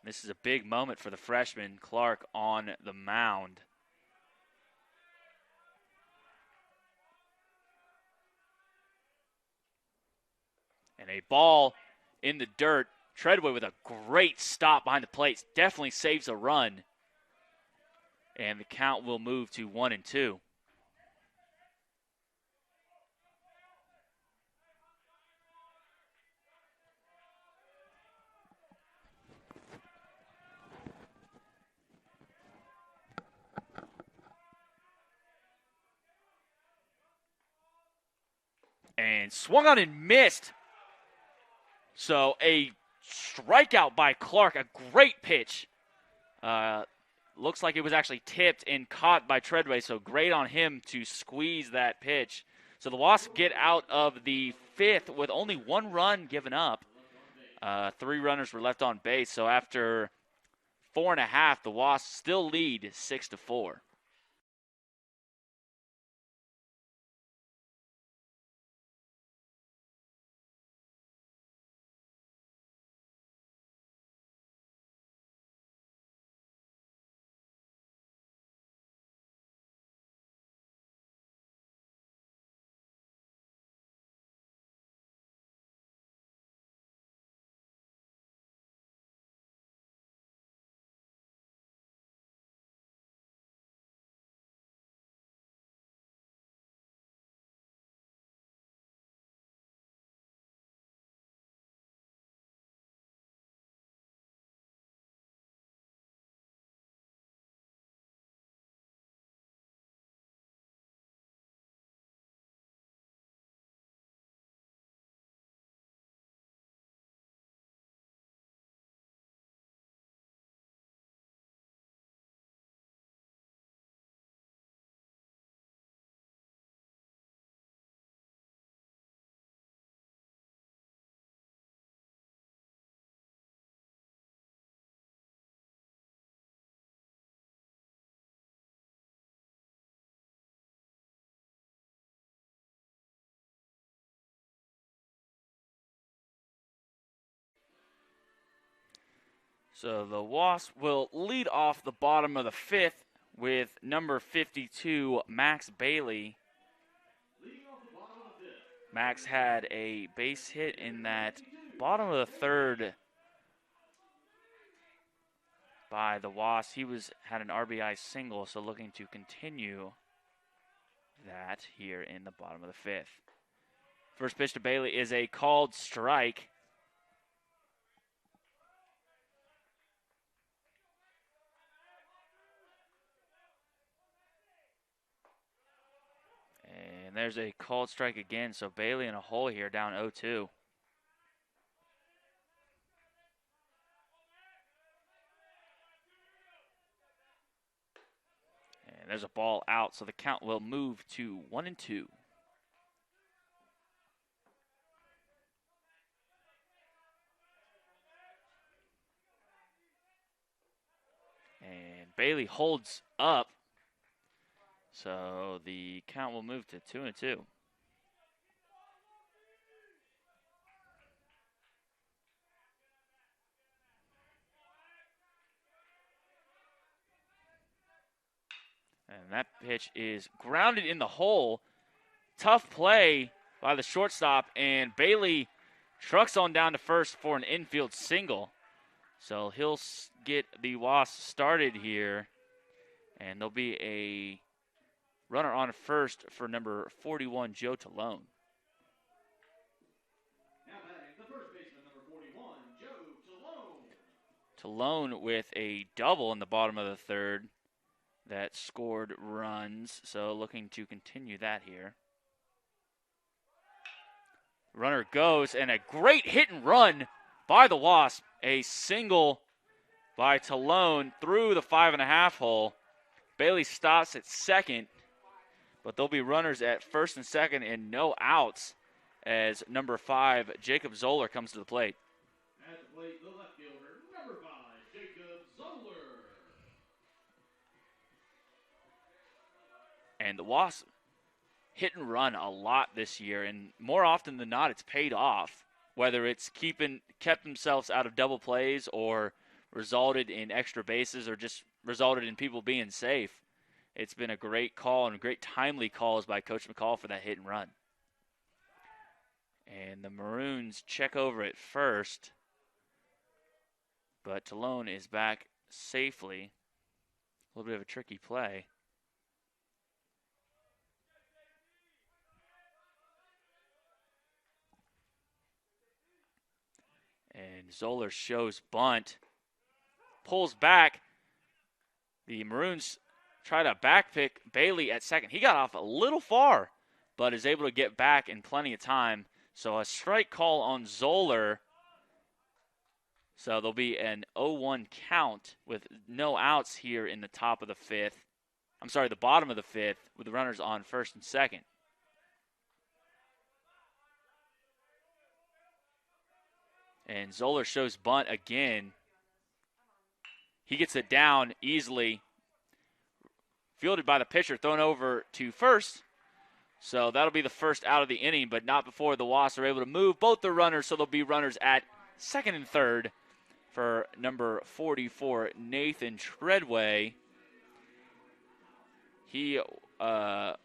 This is a big moment for the freshman, Clark, on the mound. And a ball in the dirt. Treadway with a great stop behind the plate. Definitely saves a run. And the count will move to 1-2. And swung on and missed. So a strikeout by Clark, a great pitch. Looks like it was actually tipped and caught by Treadway, so great on him to squeeze that pitch. So the Wasps get out of the fifth with only one run given up. 3 runners were left on base, so after 4.5, the Wasps still lead 6-4. So the Wasps will lead off the bottom of the fifth with number 52, Max Bailey. Max had a base hit in that bottom of the third by the Wasps. He had an RBI single, so looking to continue that here in the bottom of the fifth. First pitch to Bailey is a called strike. And there's a called strike again, so Bailey in a hole here, down 0-2. And there's a ball out, so the count will move to 1-2. And Bailey holds up. So the count will move to 2-2. And that pitch is grounded in the hole. Tough play by the shortstop, and Bailey trucks on down to first for an infield single. So he'll get the Wasps started here, and there'll be a runner on first for number 41, Joe Talone. Now batting the first baseman, number 41, Joe Talone. Talone with a double in the bottom of the third that scored runs, so looking to continue that here. Runner goes, and a great hit and run by the Wasp. A single by Talone through the 5.5 hole. Bailey stops at second, but there'll be runners at first and second and no outs as number 5, Jacob Zoller, comes to the plate. At the plate, the left fielder, number 5, Jacob Zoller. And the Wasps hit and run a lot this year, and more often than not, it's paid off. Whether it's kept themselves out of double plays or resulted in extra bases or just resulted in people being safe. It's been a great call and great timely calls by Coach McCall for that hit and run. And the Maroons check over at first, but Talone is back safely. A little bit of a tricky play. And Zoller shows bunt. Pulls back. The Maroons try to backpick Bailey at second. He got off a little far, but is able to get back in plenty of time. So a strike call on Zoller. So there'll be an 0-1 count with no outs here in the top of the fifth. I'm sorry, the bottom of the fifth with the runners on first and second. And Zoller shows bunt again. He gets it down easily. Fielded by the pitcher, thrown over to first. So that'll be the first out of the inning, but not before the Wasps are able to move both the runners, so there'll be runners at second and third for number 44, Nathan Treadway. He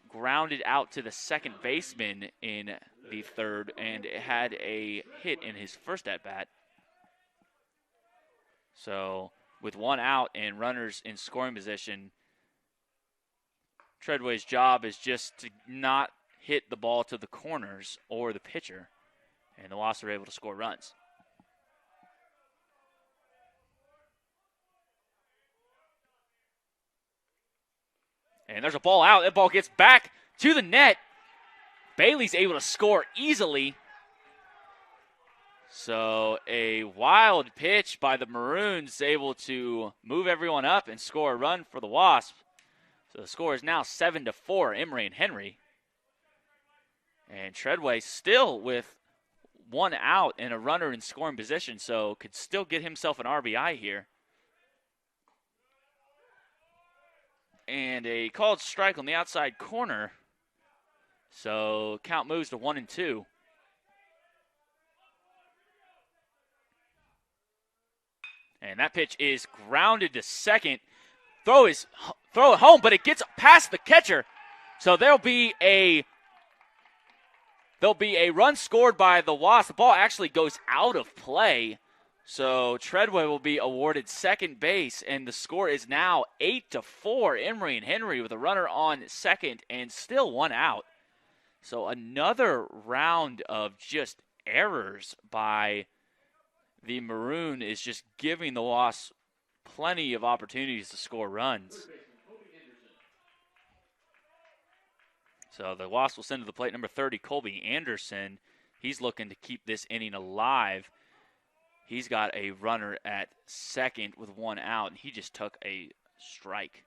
grounded out to the second baseman in the third and had a hit in his first at-bat. So with one out and runners in scoring position, Treadway's job is just to not hit the ball to the corners or the pitcher, and the Wasps are able to score runs. And there's a ball out. That ball gets back to the net. Bailey's able to score easily. So a wild pitch by the Maroons, able to move everyone up and score a run for the Wasps. So the score is now 7-4, Emory and Henry. And Treadway still with one out and a runner in scoring position, so could still get himself an RBI here. And a called strike on the outside corner. So count moves to 1-2. And that pitch is grounded to second. Throw it home, but it gets past the catcher. So there'll be a run scored by the Wasps. The ball actually goes out of play. So Treadway will be awarded second base, and the score is now 8-4. Emory and Henry with a runner on second and still one out. So another round of just errors by the Maroon is just giving the Wasps plenty of opportunities to score runs. So the Wasps will send to the plate number 30, Colby Anderson. He's looking to keep this inning alive. He's got a runner at second with one out, and he just took a strike.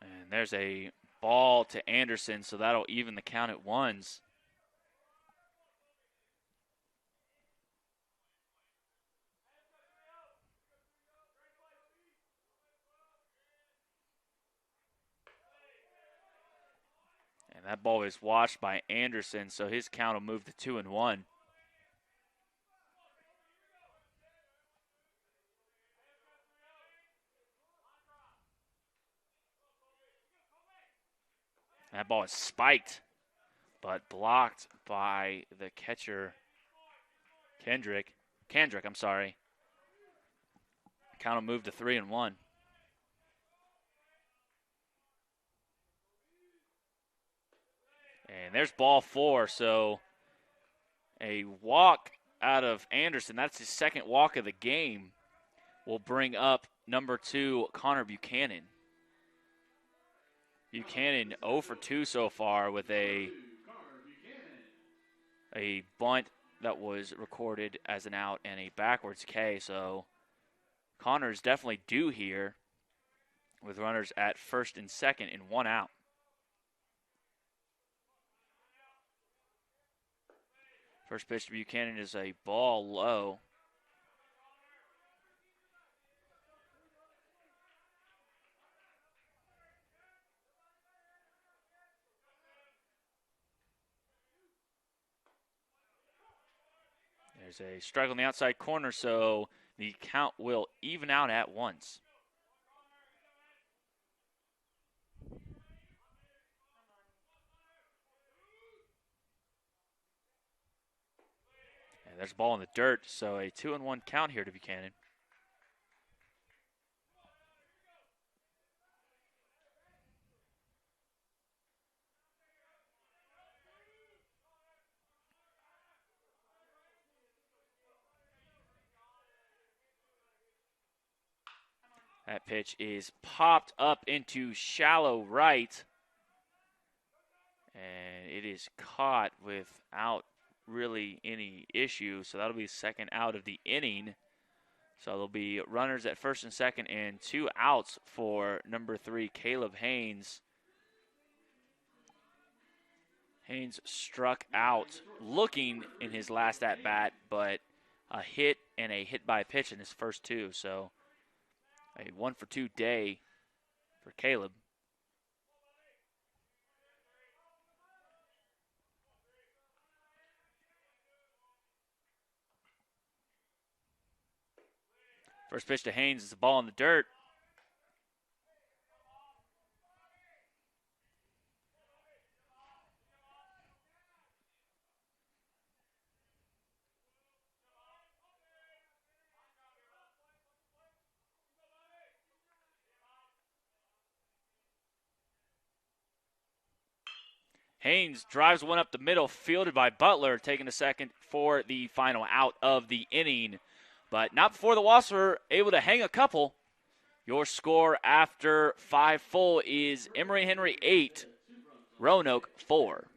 And there's a ball to Anderson, so that'll even the count at ones. And that ball is watched by Anderson, so his count will move to 2-1. That ball is spiked, but blocked by the catcher, Kendrick, I'm sorry. Count will move to 3-1. And there's ball four, so a walk out of Anderson. That's his second walk of the game. Will bring up number 2, Conor Buchanan. Buchanan 0 for 2 so far with a bunt that was recorded as an out and a backwards K. So Connor's definitely due here with runners at first and second and one out. First pitch to Buchanan is a ball low. There's a strike on the outside corner, so the count will even out at once. And there's a ball in the dirt, so a 2-1 count here to Buchanan. That pitch is popped up into shallow right. And it is caught without really any issue. So that'll be second out of the inning. So there'll be runners at first and second and 2 outs for number 3, Caleb Haynes. Haynes struck out looking in his last at-bat, but a hit and a hit by pitch in his first 2. So a 1-for-2 day for Caleb. First pitch to Haynes is a ball in the dirt. Haynes drives one up the middle, fielded by Butler, taking a second for the final out of the inning. But not before the Wasps were able to hang a couple. Your score after 5 full is Emory Henry 8, Roanoke 4.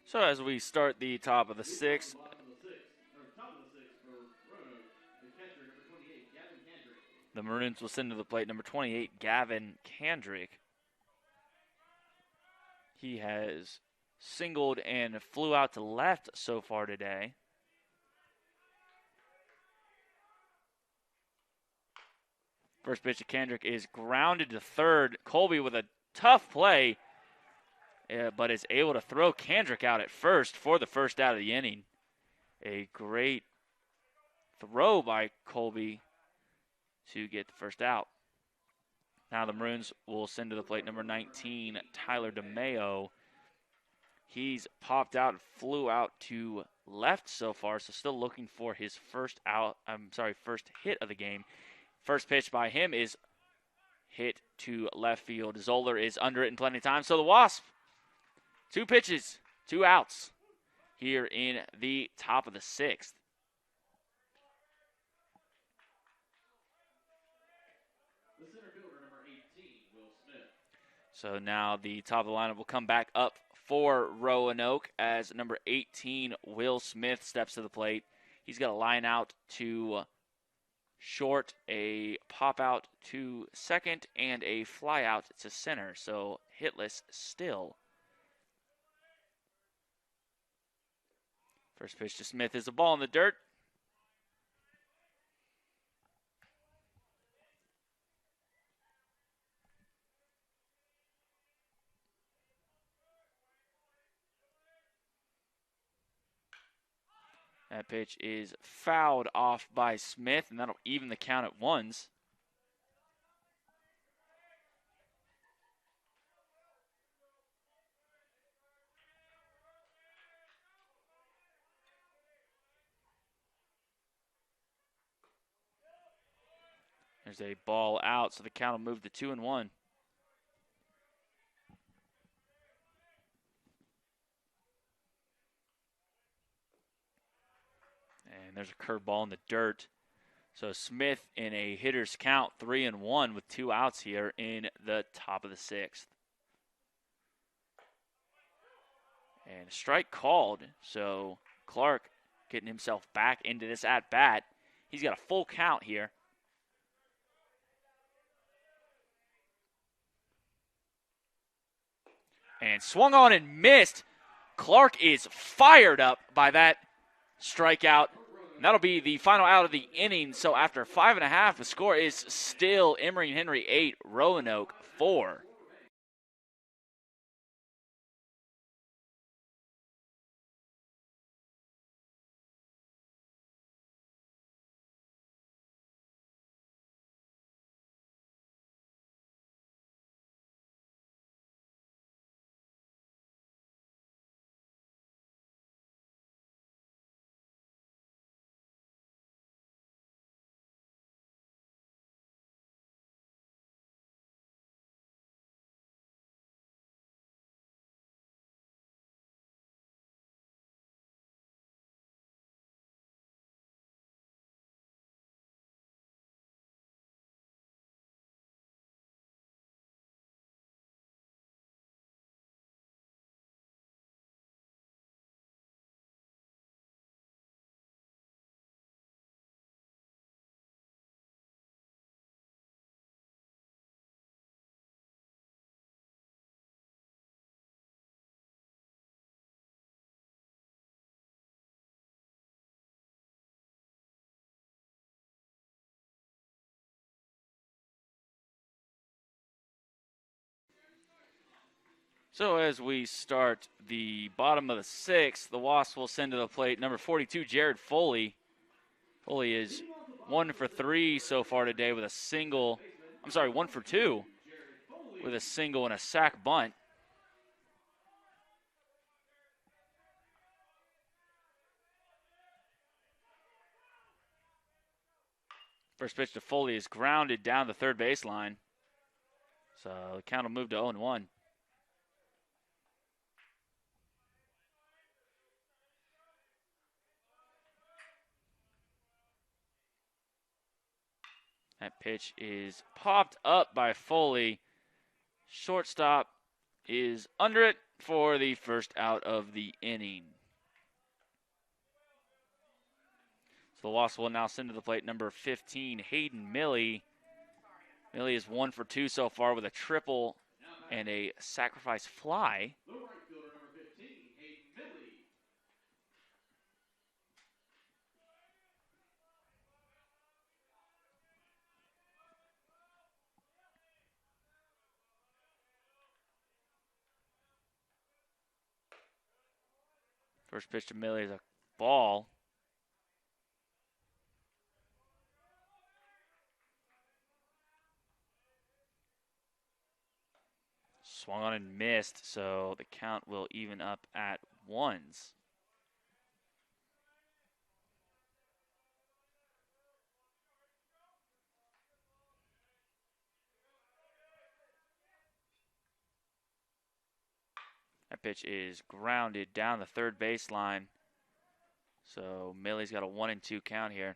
So as we start the top of the 6th, the Maroons will send to the plate number 28, Gavin Kendrick. He has singled and flew out to left so far today. First pitch to Kendrick is grounded to third. Colby with a tough play, but is able to throw Kendrick out at first for the first out of the inning. A great throw by Colby to get the first out. Now the Maroons will send to the plate number 19, Tyler Dimeo. He's popped out and flew out to left so far, so still looking for his first hit of the game. First pitch by him is hit to left field. Zoller is under it in plenty of time. So the Wasp, 2 pitches, 2 outs here in the top of the 6th. The center fielder, number 18, Will Smith. So now the top of the lineup will come back up for Roanoke as number 18, Will Smith, steps to the plate. He's got a line out to short, a pop out to second, and a fly out to center. So hitless still. First pitch to Smith is a ball in the dirt. That pitch is fouled off by Smith, and that'll even the count at ones. There's a ball out, so the count will move to 2-1. And there's a curveball in the dirt. So Smith in a hitter's count, 3-1 with 2 outs here in the top of the 6th. And a strike called, so Clark getting himself back into this at-bat. He's got a full count here. And swung on and missed. Clark is fired up by that strikeout. And that'll be the final out of the inning. So after 5.5, the score is still Emory Henry 8, Roanoke 4. So as we start the bottom of the 6th, the Wasps will send to the plate number 42, Jared Foley. Foley is 1 for 3 so far today with a single. 1 for 2 with a single and a sac bunt. First pitch to Foley is grounded down the third baseline. So the count will move to 0-1. That pitch is popped up by Foley. Shortstop is under it for the first out of the inning. So the Wasps will now send to the plate number 15, Hayden Milley. Milley is 1 for 2 so far with a triple and a sacrifice fly. First pitch to Milley is a ball. Swung on and missed, so the count will even up at ones. That pitch is grounded down the third baseline. So Milley's got a 1-2 count here.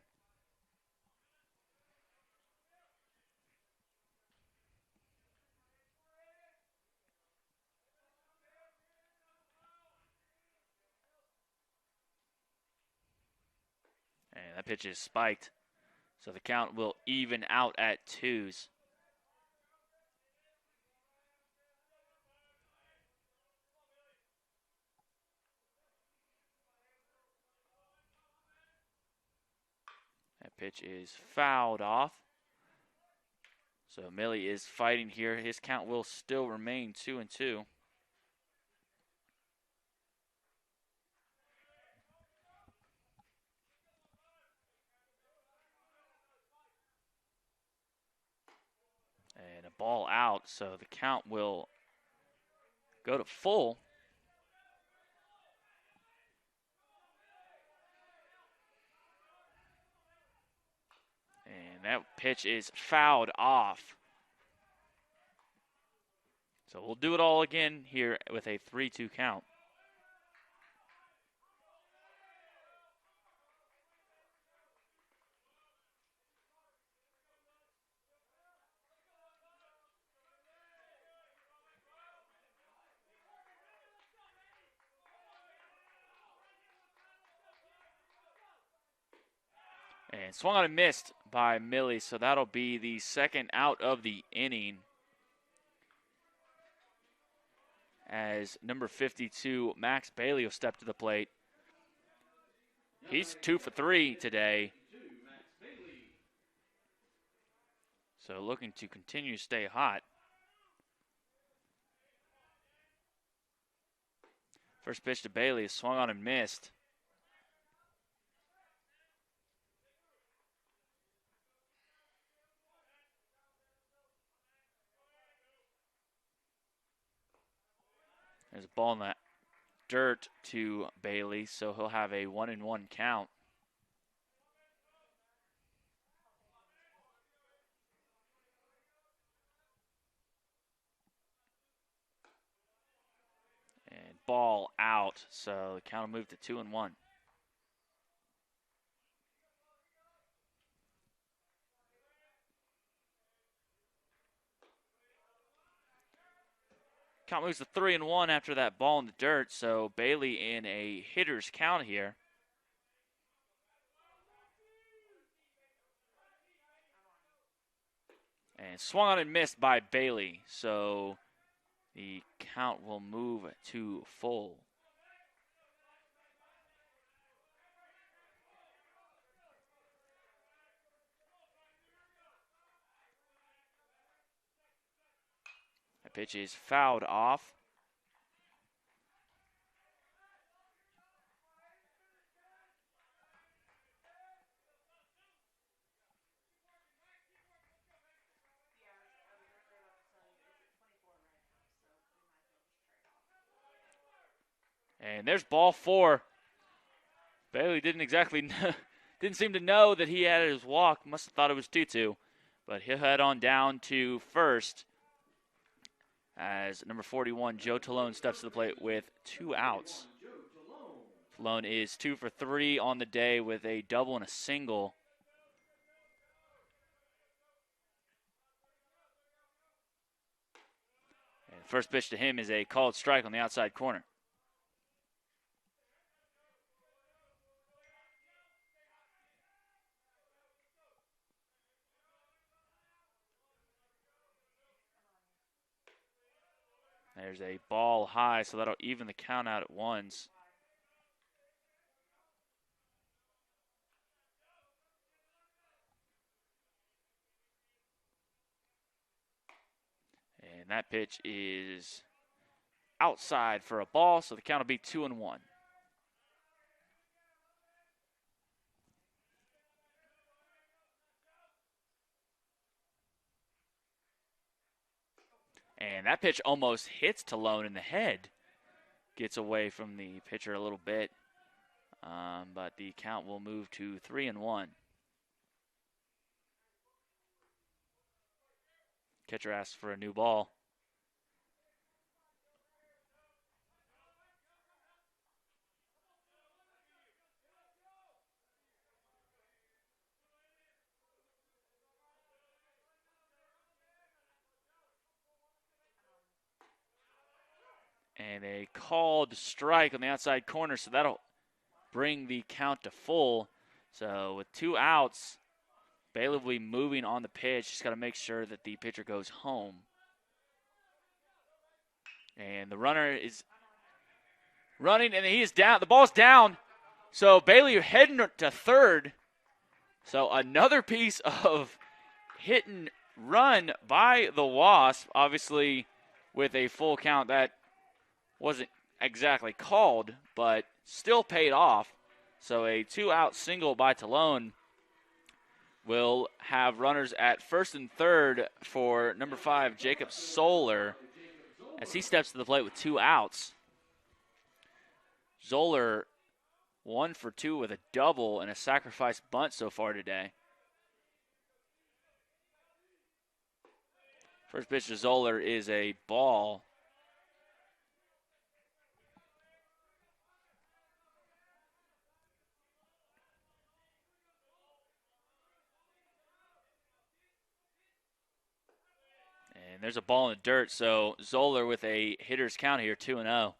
And that pitch is spiked. So the count will even out at 2s. That pitch is fouled off. So Millie is fighting here. His count will still remain 2-2. And a ball out, so the count will go to full. And that pitch is fouled off. So we'll do it all again here with a 3-2 count. And swung on and missed by Millie, so that'll be the second out of the inning. As number 52, Max Bailey, will step to the plate. He's 2 for 3 today. So looking to continue to stay hot. First pitch to Bailey is swung on and missed. There's a ball in that dirt to Bailey, so he'll have a 1-1 count. And ball out, so the count will move to 2-1. Count moves to 3-1 after that ball in the dirt, so Bailey in a hitter's count here. And swung on and missed by Bailey, so the count will move to full. That pitch is fouled off. And there's ball 4. Bailey didn't seem to know that he had his walk. Must have thought it was 2-2. But he'll head on down to first as number 41, Joe Talone, steps to the plate with 2 outs. Talone is 2 for 3 on the day with a double and a single. And first pitch to him is a called strike on the outside corner. There's a ball high, so that'll even the count out at 1s. And that pitch is outside for a ball, so the count will be 2-1. And that pitch almost hits Talone in the head. Gets away from the pitcher a little bit. But the count will move to 3-1. Catcher asks for a new ball. And a called strike on the outside corner, so that'll bring the count to full. So with 2 outs, Bailey will be moving on the pitch. Just got to make sure that the pitcher goes home. And the runner is running, and he is down. The ball's down. So Bailey heading to third. So another piece of hit and run by the Wasp. Obviously, with a full count that wasn't exactly called, but still paid off. So a 2-out single by Talone will have runners at first and third for number 5, Jacob Solar, as he steps to the plate with 2 outs. Zoller 1 for 2 with a double and a sacrifice bunt so far today. First pitch to Zoller is a ball. And there's a ball in the dirt, so Zoller with a hitter's count here, 2-0.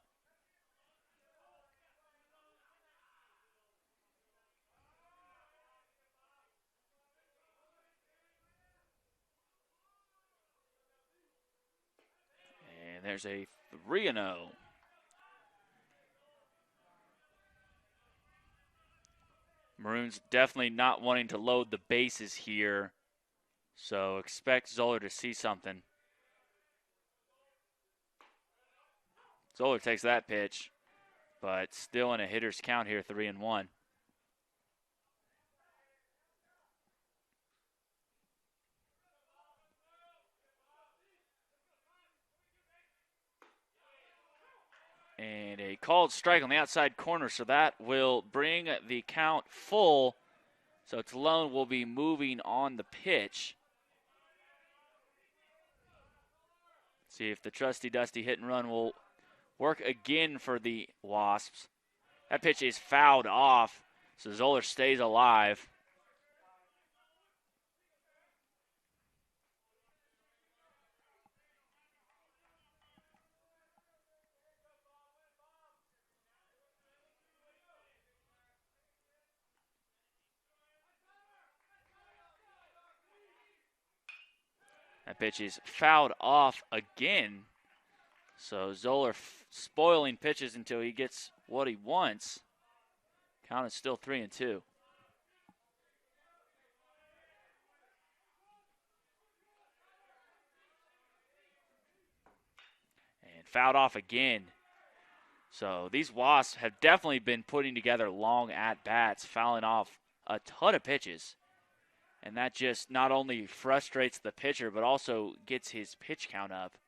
And there's a 3-0. Maroons definitely not wanting to load the bases here, so expect Zoller to see something. Zoller takes that pitch, but still in a hitter's count here, 3-1. And a called strike on the outside corner, so that will bring the count full. So Talone will be moving on the pitch. See if the trusty dusty hit and run will work again for the Wasps. That pitch is fouled off, so Zoller stays alive. That pitch is fouled off again. So Zoller spoiling pitches until he gets what he wants. Count is still 3-2. And fouled off again. So these Wasps have definitely been putting together long at-bats, fouling off a ton of pitches. And that just not only frustrates the pitcher, but also gets his pitch count up.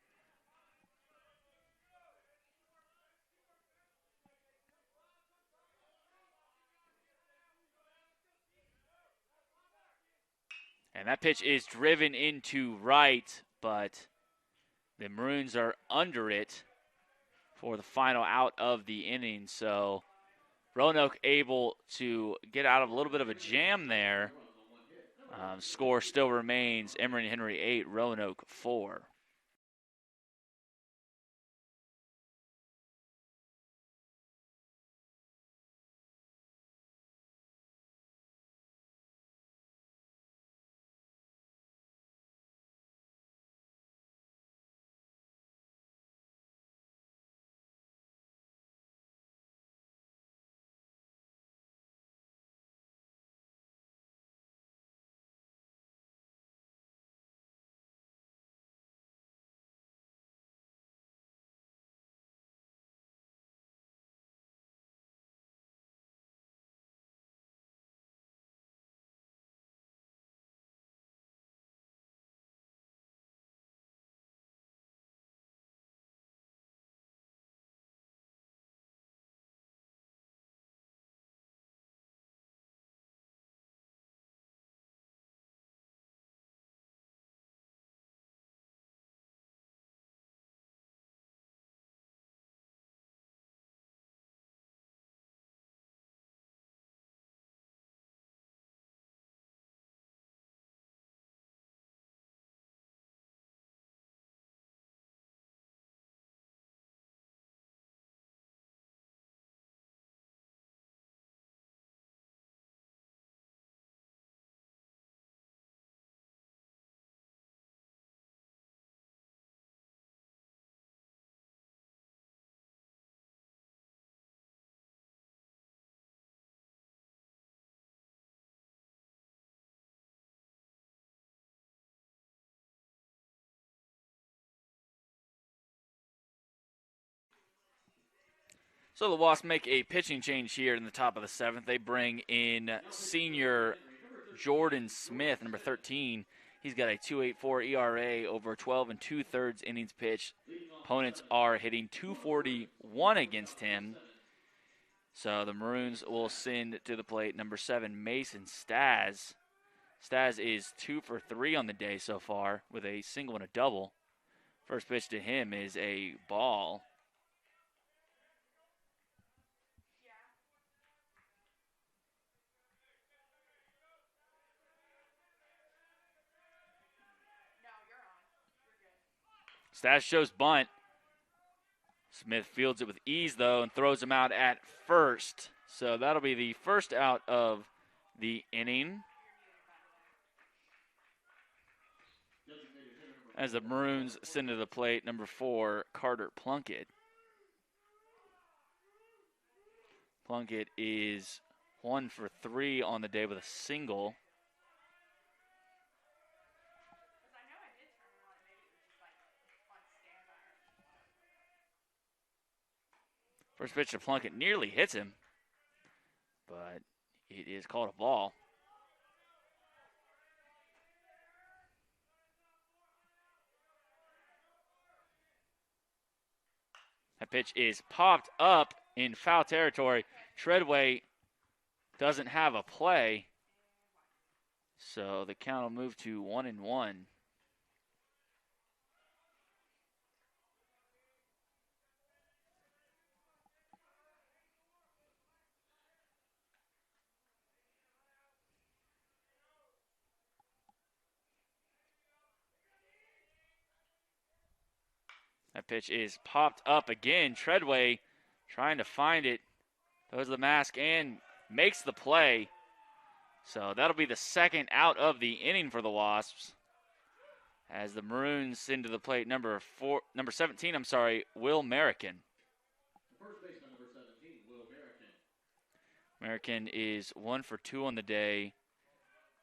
And that pitch is driven into right, but the Maroons are under it for the final out of the inning. So Roanoke able to get out of a little bit of a jam there. Score still remains Emory Henry 8, Roanoke 4. So the Wasps make a pitching change here in the top of the 7th. They bring in senior Jordan Smith, number 13. He's got a 2.84 ERA over 12 and 2/3 innings pitched. Opponents are hitting .241 against him. So the Maroons will send to the plate number 7, Mason Staz. Staz is 2 for 3 on the day so far with a single and a double. First pitch to him is a ball. Staz shows bunt. Smith fields it with ease, though, and throws him out at first. So that'll be the first out of the inning. As the Maroons send to the plate number 4, Carter Plunkett. Plunkett is 1 for 3 on the day with a single. First pitch to Plunkett nearly hits him, but it is called a ball. That pitch is popped up in foul territory. Treadway doesn't have a play, so the count will move to 1-1. That pitch is popped up again. Treadway trying to find it. Throws the mask and makes the play. So that'll be the second out of the inning for the Wasps. As the Maroons send to the plate number 17, Will Merrican. First baseman, number 17, Will Merrican. Merrican is 1 for 2 on the day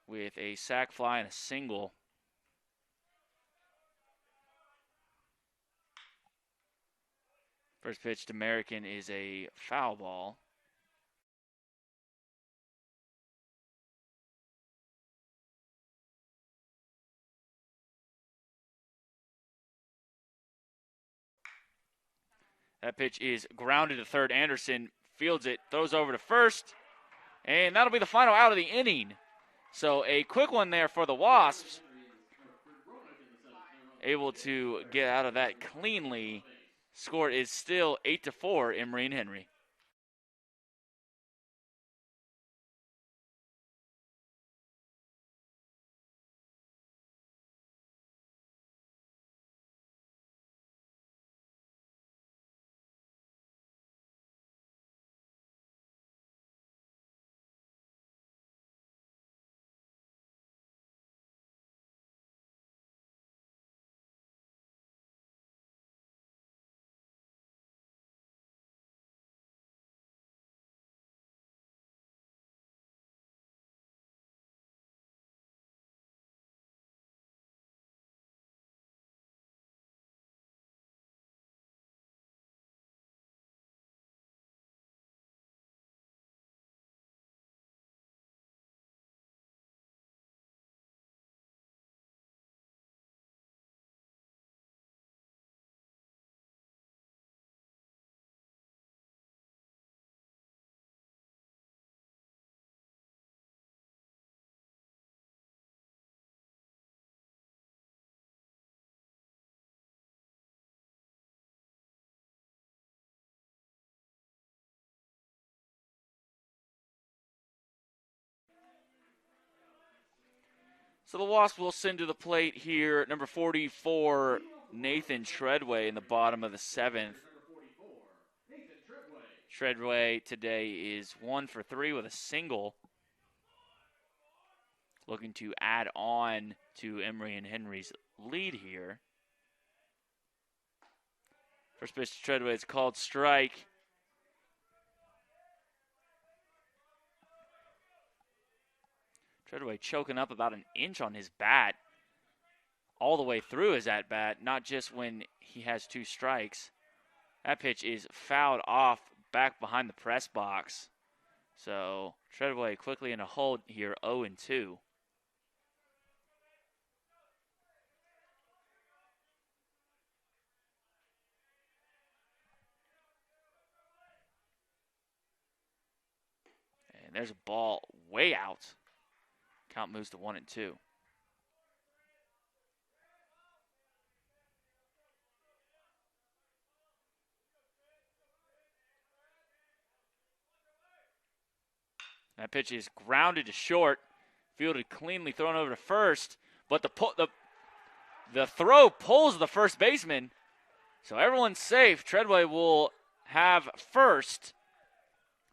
with a sac fly and a single. First pitch to Merrican is a foul ball. That pitch is grounded to third. Anderson fields it, throws over to first, and that'll be the final out of the inning. So a quick one there for the Wasps. Able to get out of that cleanly. Score is still 8-4, Emory Henry. So the Wasps will send to the plate here, number 44, Nathan Treadway in the bottom of the 7th. Treadway today is 1 for 3 with a single. Looking to add on to Emory and Henry's lead here. First pitch to Treadway is called strike. Treadway choking up about an inch on his bat all the way through his at-bat, not just when he has 2 strikes. That pitch is fouled off back behind the press box. So Treadway quickly in a hold here, 0-2. And there's a ball way out. Count moves to 1-2. That pitch is grounded to short, fielded cleanly, thrown over to first, but the throw pulls the first baseman, so everyone's safe. Treadway will have first,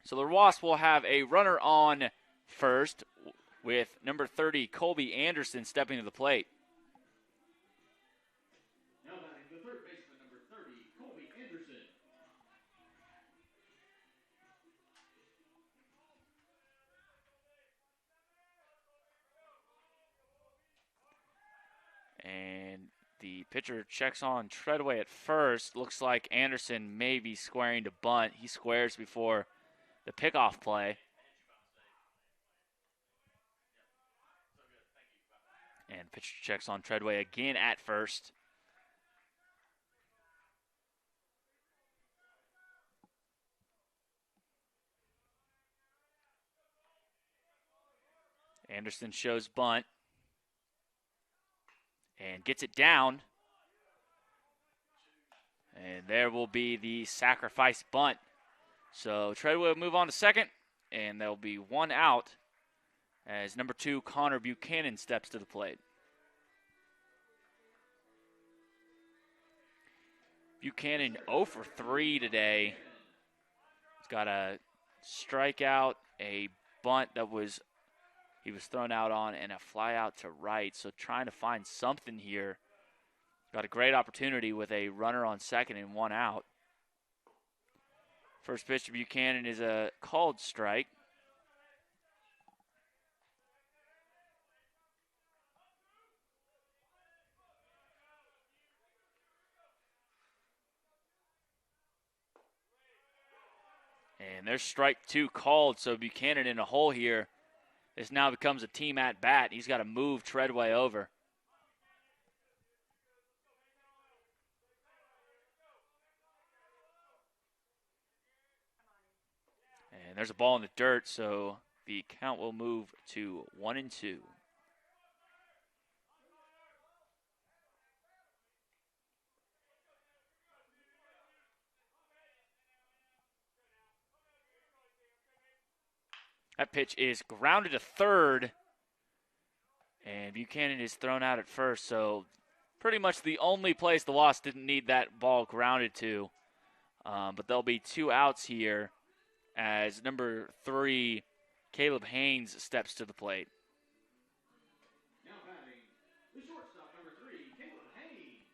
so the Wasps will have a runner on first with number 30, Colby Anderson, stepping to the plate. Now batting the third baseman, number 30, Colby Anderson. And the pitcher checks on Treadway at first. Looks like Anderson may be squaring to bunt. He squares before the pickoff play. And pitcher checks on Treadway again at first. Anderson shows bunt. And gets it down. And there will be the sacrifice bunt. So Treadway will move on to second, and there will be one out as number 2, Conor Buchanan, steps to the plate. Buchanan 0 for 3 today. He's got a strikeout, a bunt that he was thrown out on, and a fly out to right. So trying to find something here. Got a great opportunity with a runner on second and one out. First pitch to Buchanan is a called strike. And there's strike 2 called, so Buchanan in a hole here. This now becomes a team at bat. He's got to move Treadway over. And there's a ball in the dirt, so the count will move to 1-2. That pitch is grounded to third, and Buchanan is thrown out at first, so pretty much the only place the Loss didn't need that ball grounded to. But there'll be 2 outs here as number 3, Caleb Haynes, steps to the plate. Now batting the shortstop, number 3, Caleb Haynes.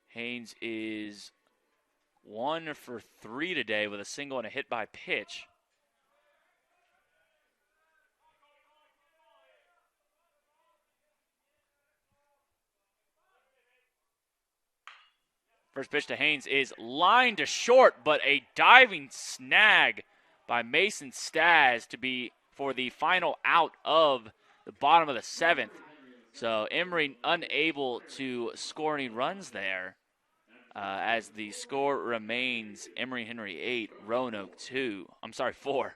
Haynes is 1 for 3 today with a single and a hit by pitch. First pitch to Haynes is lined to short, but a diving snag by Mason Staz to be for the final out of the bottom of the 7th. So Emory unable to score any runs there as the score remains Emory Henry 8, Roanoke 4.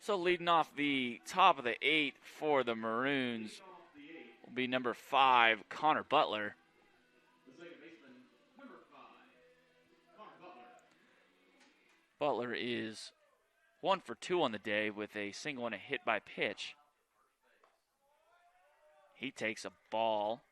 So leading off the top of the 8 for the Maroons will be number 5, Conor Butler. Butler is 1 for 2 on the day with a single and a hit by pitch. He takes a ball.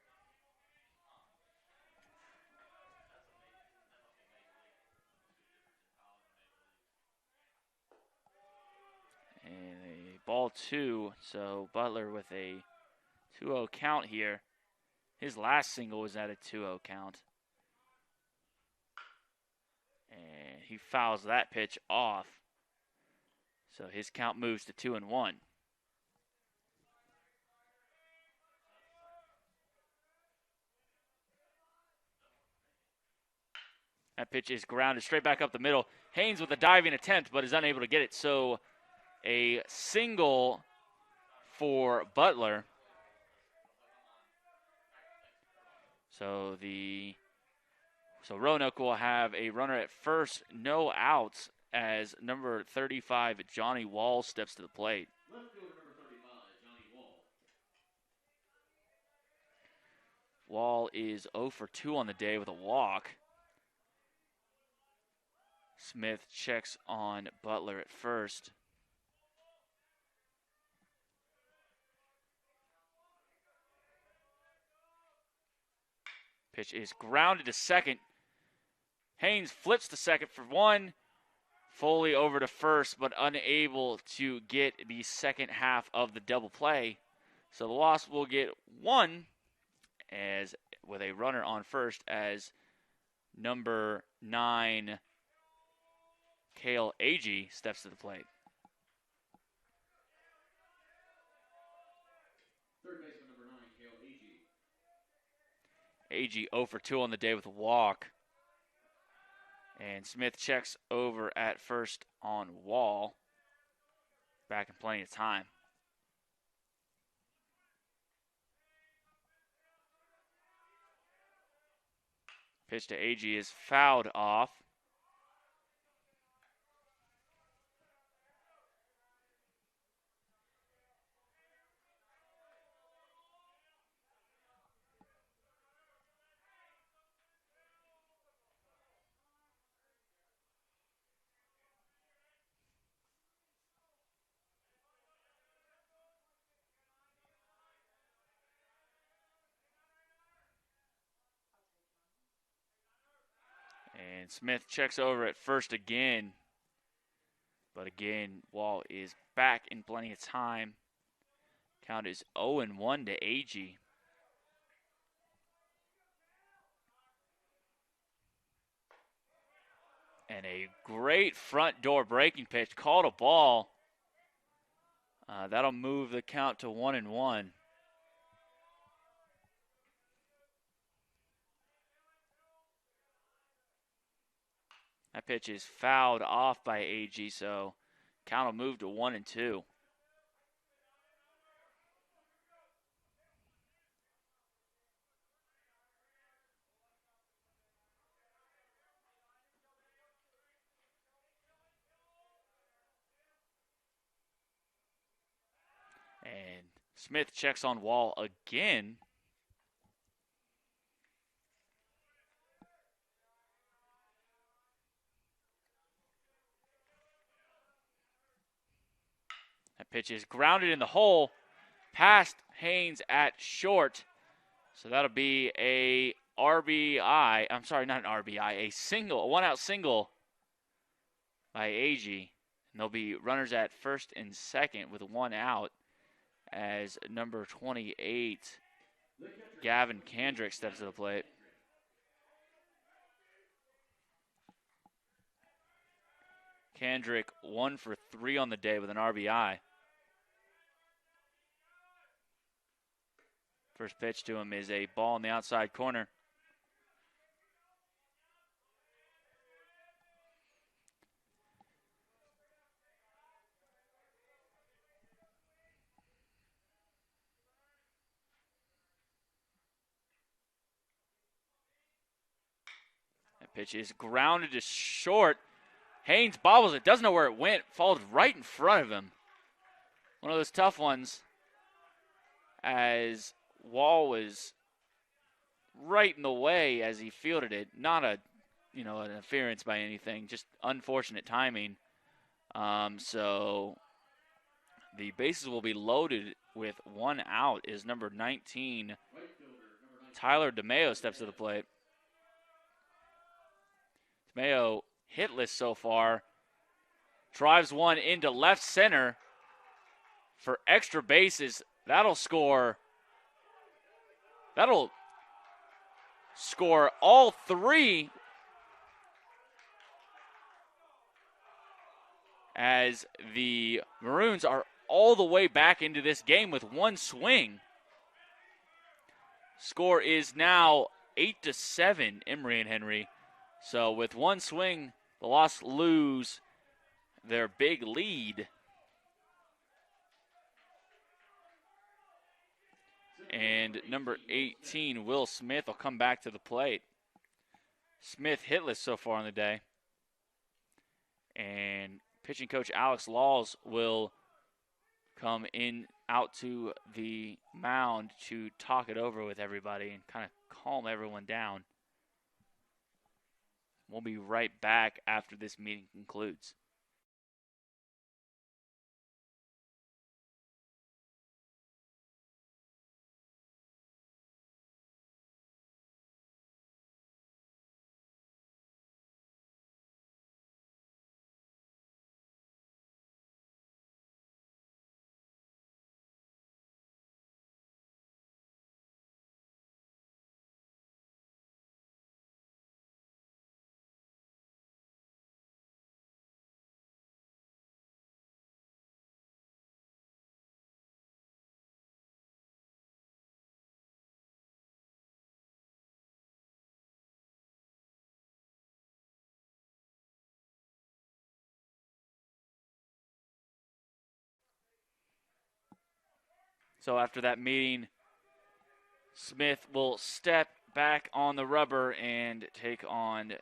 And a ball 2, so Butler with a 2-0 count here. His last single was at a 2-0 count. And he fouls that pitch off. So his count moves to 2-1. That pitch is grounded straight back up the middle. Haynes with a diving attempt, but is unable to get it. So a single for Butler. So Roanoke will have a runner at first, no outs, as number 35, Johnny Wall, steps to the plate. Left fielder number 35, Johnny Wall. Wall is 0 for 2 on the day with a walk. Smith checks on Butler at first. Pitch is grounded to second. Haynes flips to second for 1. Foley over to first, but unable to get the second half of the double play. So the Wasps will get 1 as with a runner on first as number 9, Cale Agee, steps to the plate. Third baseman number 9, Cale Agee. Agee 0 for 2 on the day with a walk. And Smith checks over at first on Wall. Back in plenty of time. Pitch to Agee is fouled off. And Smith checks over at first again. But again, Wall is back in plenty of time. Count is 0-1 to Agee. And a great front door breaking pitch. Called a ball. That'll move the count to 1-1. That pitch is fouled off by Agee, so count will move to 1-2. And Smith checks on Wall again. That pitch is grounded in the hole, past Haynes at short. So that'll be a RBI. I'm sorry, not an RBI, a single, a one-out single by Agee. And there'll be runners at first and second with 1 out as number 28, Gavin Kendrick, steps to the plate. Kendrick 1 for 3 on the day with an RBI. First pitch to him is a ball in the outside corner. That pitch is grounded to short. Haynes bobbles it, doesn't know where it went, falls right in front of him. One of those tough ones, as Wall was right in the way as he fielded it. Not an interference by anything, just unfortunate timing. So the bases will be loaded with one out as number 19, Tyler Dimeo, steps to the plate. Dimeo hitless so far. Drives one into left center for extra bases. That'll score all three, as the Maroons are all the way back into this game with one swing. Score is now 8-7, Emory and Henry. So with one swing, the Lost lose their big lead. And number 18, Will Smith, will come back to the plate. Smith hitless so far on the day. And pitching coach Alex Laws will come in out to the mound to talk it over with everybody and kind of calm everyone down. We'll be right back after this meeting concludes. So after that meeting, Smith will step back on the rubber and take on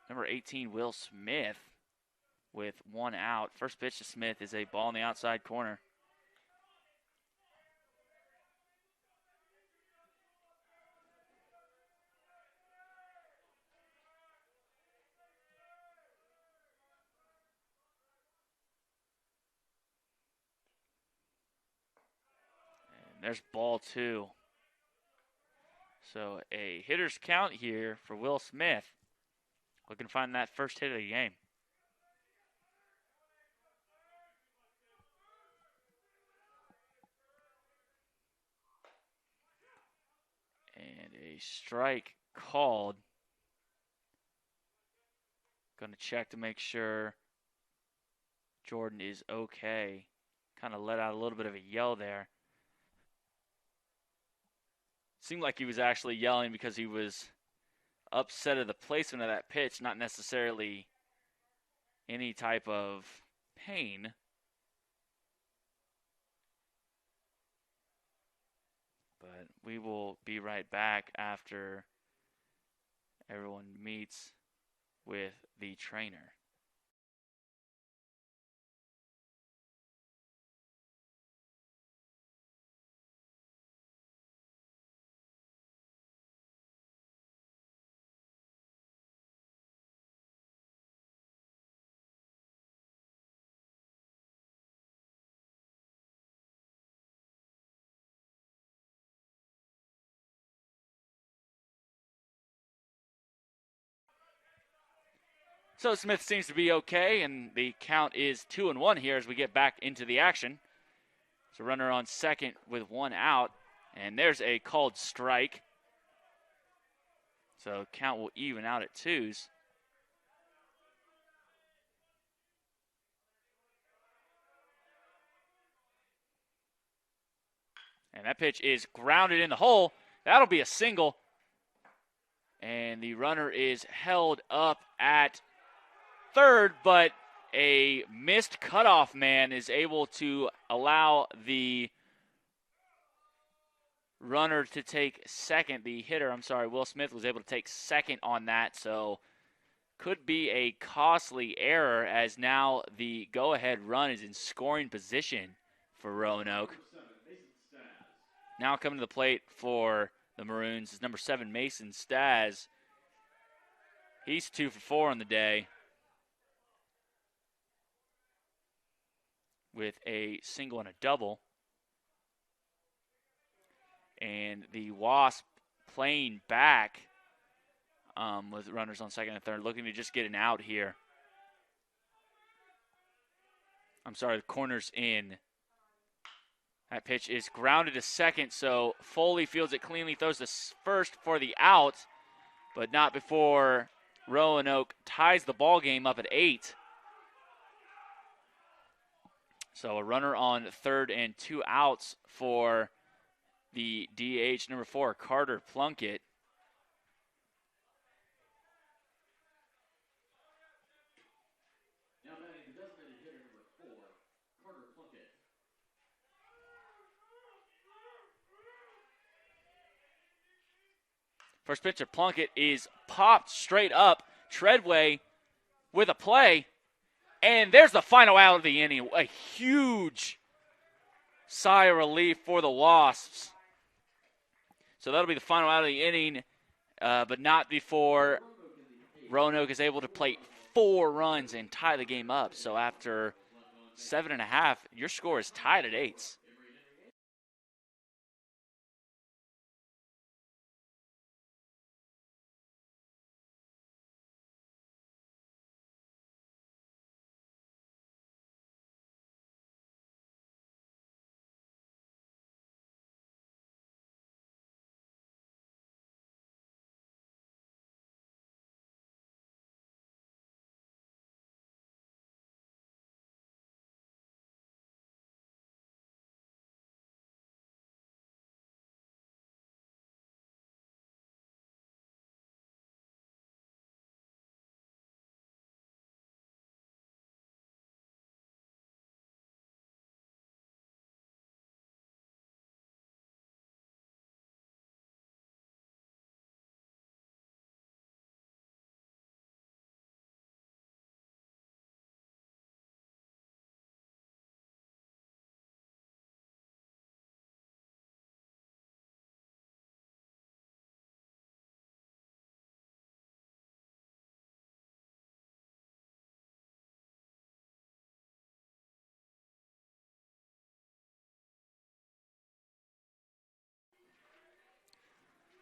number 18, Will Smith, with one out. First pitch to Smith is a ball in the outside corner. There's ball two. So a hitter's count here for Will Smith. Looking to find that first hit of the game. And a strike called. Going to check to make sure Jordan is okay. Kind of let out a little bit of a yell there. Seemed like he was actually yelling because he was upset at the placement of that pitch, not necessarily any type of pain. But we will be right back after everyone meets with the trainer. So Smith seems to be okay, and the count is 2-1 here as we get back into the action. So runner on second with one out, and there's a called strike. So count will even out at twos. And that pitch is grounded in the hole. That'll be a single. And the runner is held up at third, but a missed cutoff man is able to allow the runner to take second. The hitter, Will Smith was able to take second on that, so could be a costly error as now the go-ahead run is in scoring position for Roanoke. Now coming to the plate for the Maroons is number 7, Mason Staz. He's 2 for 4 on the day with a single and a double. And the Wasp playing back with runners on second and third, looking to just get an out here. I'm sorry, the corner's in. That pitch is grounded to second, so Foley fields it cleanly, throws the first for the out, but not before Roanoke ties the ball game up at 8. So a runner on third and 2 outs for the DH, number 4, Carter Plunkett. Now batting the designated hitter, number 4, Carter Plunkett. First pitch of Plunkett is popped straight up. Treadway with a play. And there's the final out of the inning. A huge sigh of relief for the Wasps. So that'll be the final out of the inning, but not before Roanoke is able to play 4 runs and tie the game up. So after 7.5, your score is tied at 8.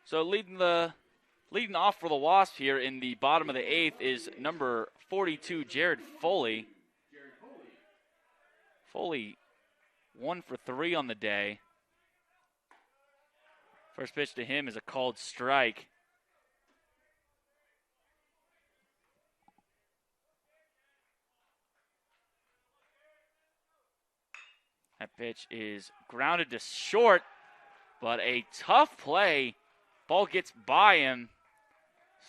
So leading off for the Wasps here in the bottom of the 8th is number 42, Jared Foley. Foley 1 for 3 on the day. First pitch to him is a called strike. That pitch is grounded to short, but a tough play. Ball gets by him,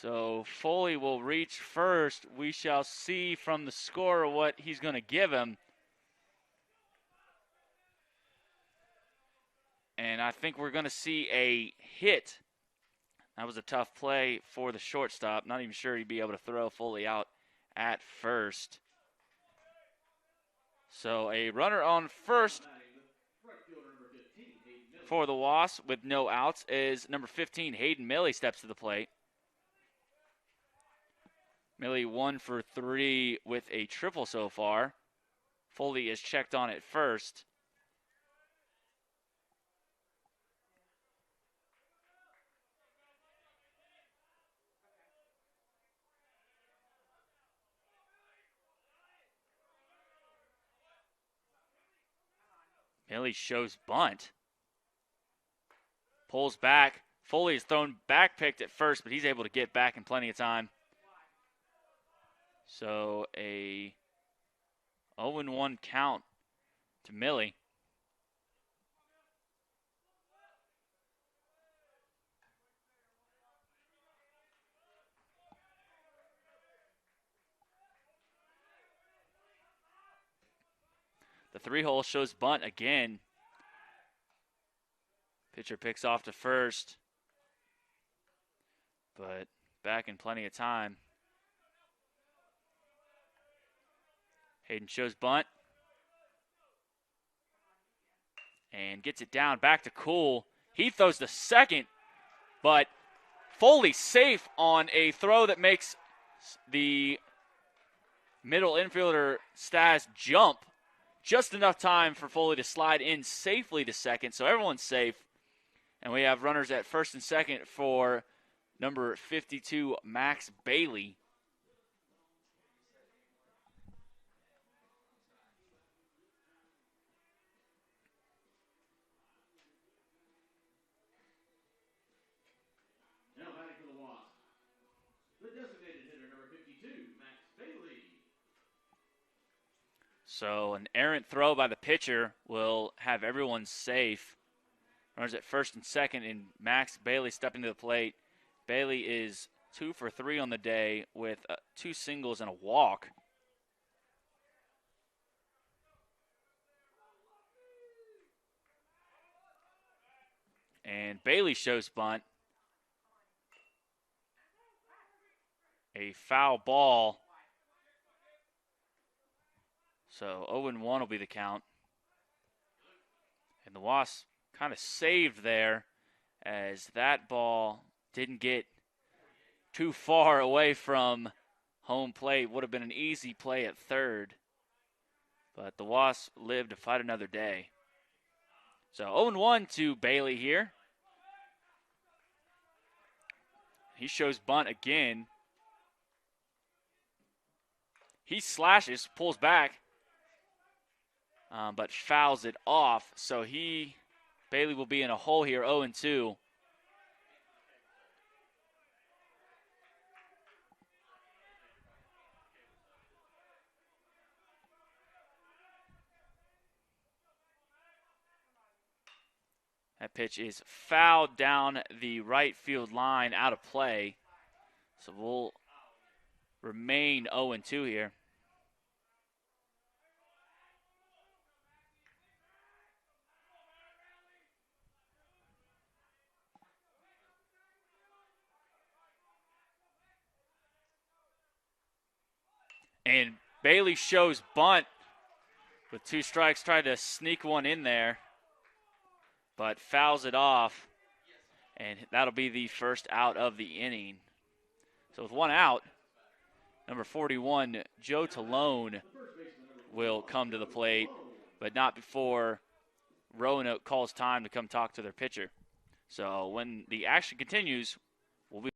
so Foley will reach first. We shall see from the score what he's going to give him. And I think we're going to see a hit. That was a tough play for the shortstop. Not even sure he'd be able to throw Foley out at first. So a runner on first for the Wasps with no outs is number 15, Hayden Milley, steps to the plate. Milley 1 for 3 with a triple so far. Foley is checked on at first. Milley shows bunt. Pulls back. Foley is thrown back picked at first, but he's able to get back in plenty of time. So a 0-1 count to Milley. The 3-hole shows bunt again. Pitcher picks off to first, but back in plenty of time. Hayden shows bunt. and gets it down back to Cool. He throws the second, but Foley safe on a throw that makes the middle infielder Stas jump. Just enough time for Foley to slide in safely to second, so everyone's safe. And we have runners at first and second for number 52, Max Bailey. Now batting for the Wasps, the designated hitter, number 52, Max Bailey. So an errant throw by the pitcher will have everyone safe. Runners at first and second, and Max Bailey stepping to the plate. Bailey is 2 for 3 on the day with 2 singles and a walk. And Bailey shows bunt. A foul ball. So 0-1 will be the count. And the Wasps kind of saved there as that ball didn't get too far away from home plate. Would have been an easy play at third. But the Wasps live to fight another day. So 0-1 to Bailey here. He shows bunt again. He slashes, pulls back, but fouls it off. So Bailey will be in a hole here, 0-2. That pitch is fouled down the right field line, out of play. So we'll remain 0-2 here. And Bailey shows bunt with 2 strikes, tried to sneak one in there, but fouls it off, and that'll be the first out of the inning. So with 1 out, number 41, Joe Talone, will come to the plate, but not before Roanoke calls time to come talk to their pitcher. So when the action continues, we'll be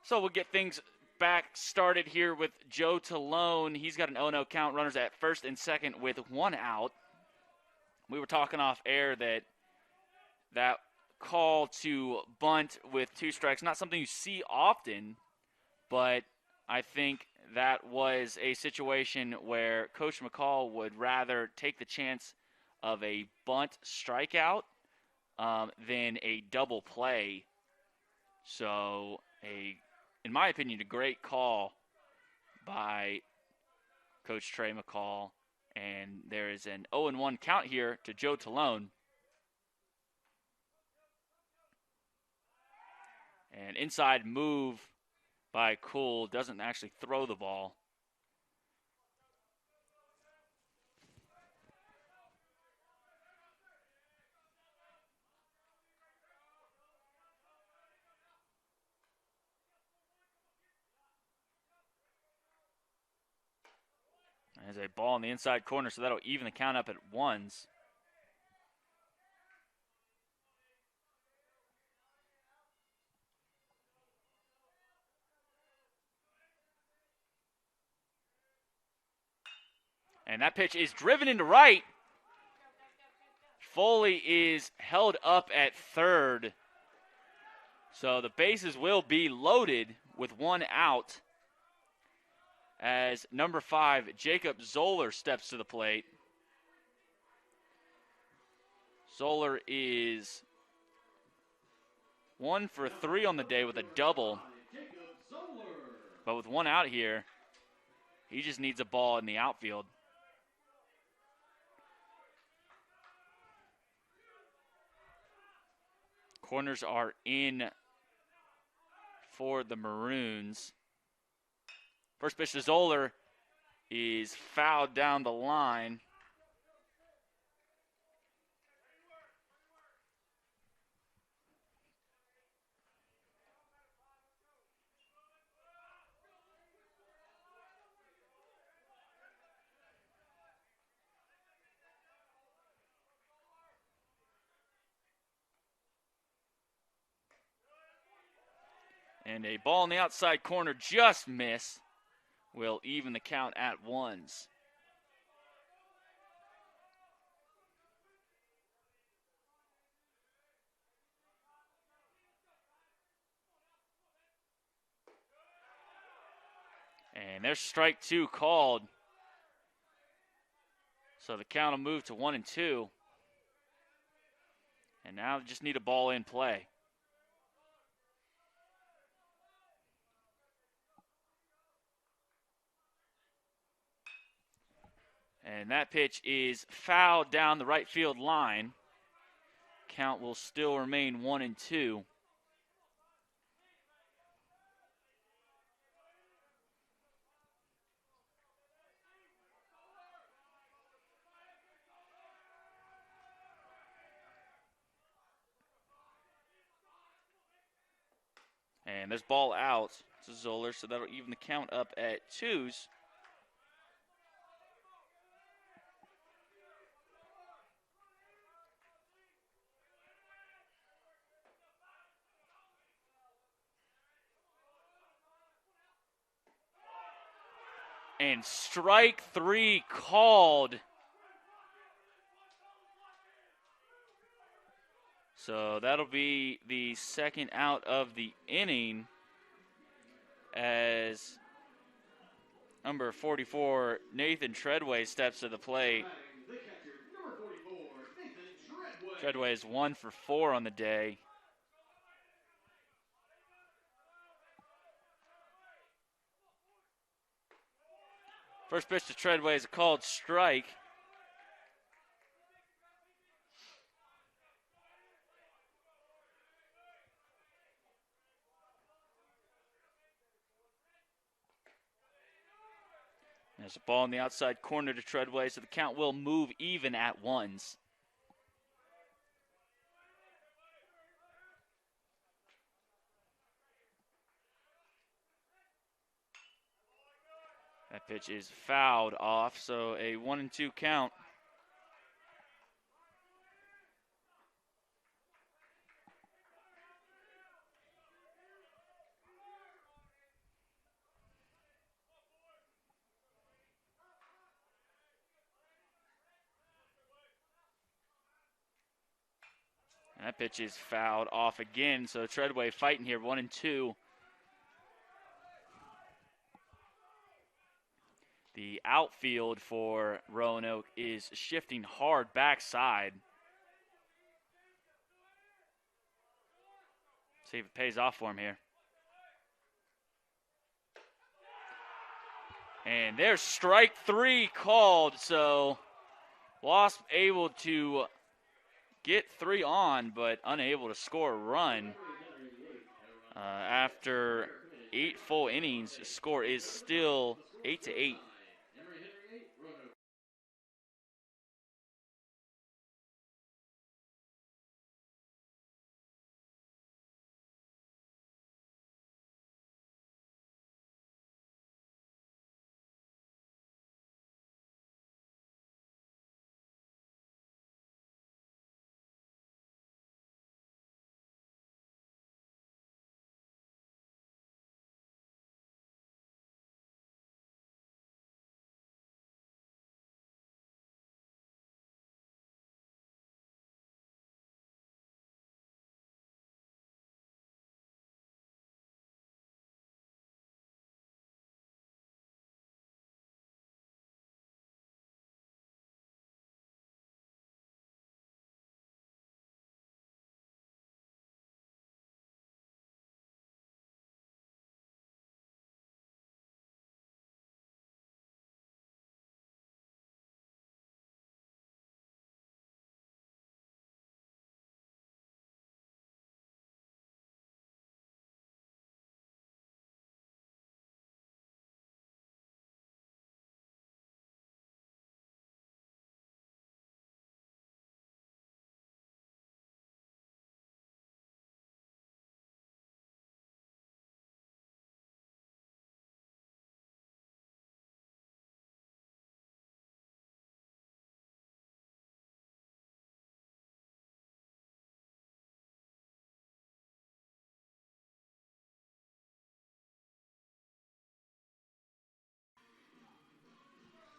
So we'll get things back started here with Joe Talone. He's got an 0-0 count, runners at first and second with 1 out. We were talking off air that call to bunt with 2 strikes, not something you see often, but I think that was a situation where Coach McCall would rather take the chance of a bunt strikeout than a double play. So in my opinion, a great call by Coach Trey McCall. And there is an 0-1 count here to Joe Talone. And inside move by Cool, doesn't actually throw the ball. There's a ball in the inside corner, so that'll even the count up at 1s. And that pitch is driven into right. Foley is held up at third. So the bases will be loaded with one out as number 5, Jacob Zoller, steps to the plate. Zoller is 1 for 3 on the day with a double. But with one out here, he just needs a ball in the outfield. Corners are in for the Maroons. First pitch to Zoller is fouled down the line. And a ball in the outside corner just missed. Will even the count at ones. And there's strike 2 called. So the count will move to 1-2. And now they just need a ball in play. And that pitch is fouled down the right field line. Count will still remain 1-2. And there's ball out to Zoller, so that'll even the count up at 2s. And strike 3 called. So that'll be the second out of the inning as number 44, Nathan Treadway, steps to the plate. Treadway is 1 for 4 on the day. First pitch to Treadway is a called strike. There's a ball in the outside corner to Treadway, so the count will move even at ones. That pitch is fouled off, so a 1-2 count. And that pitch is fouled off again, so Treadway fighting here, 1-2. The outfield for Roanoke is shifting hard backside. See if it pays off for him here. And there's strike 3 called, so Wasp able to get 3 on, but unable to score a run. After 8 full innings, the score is still 8-8.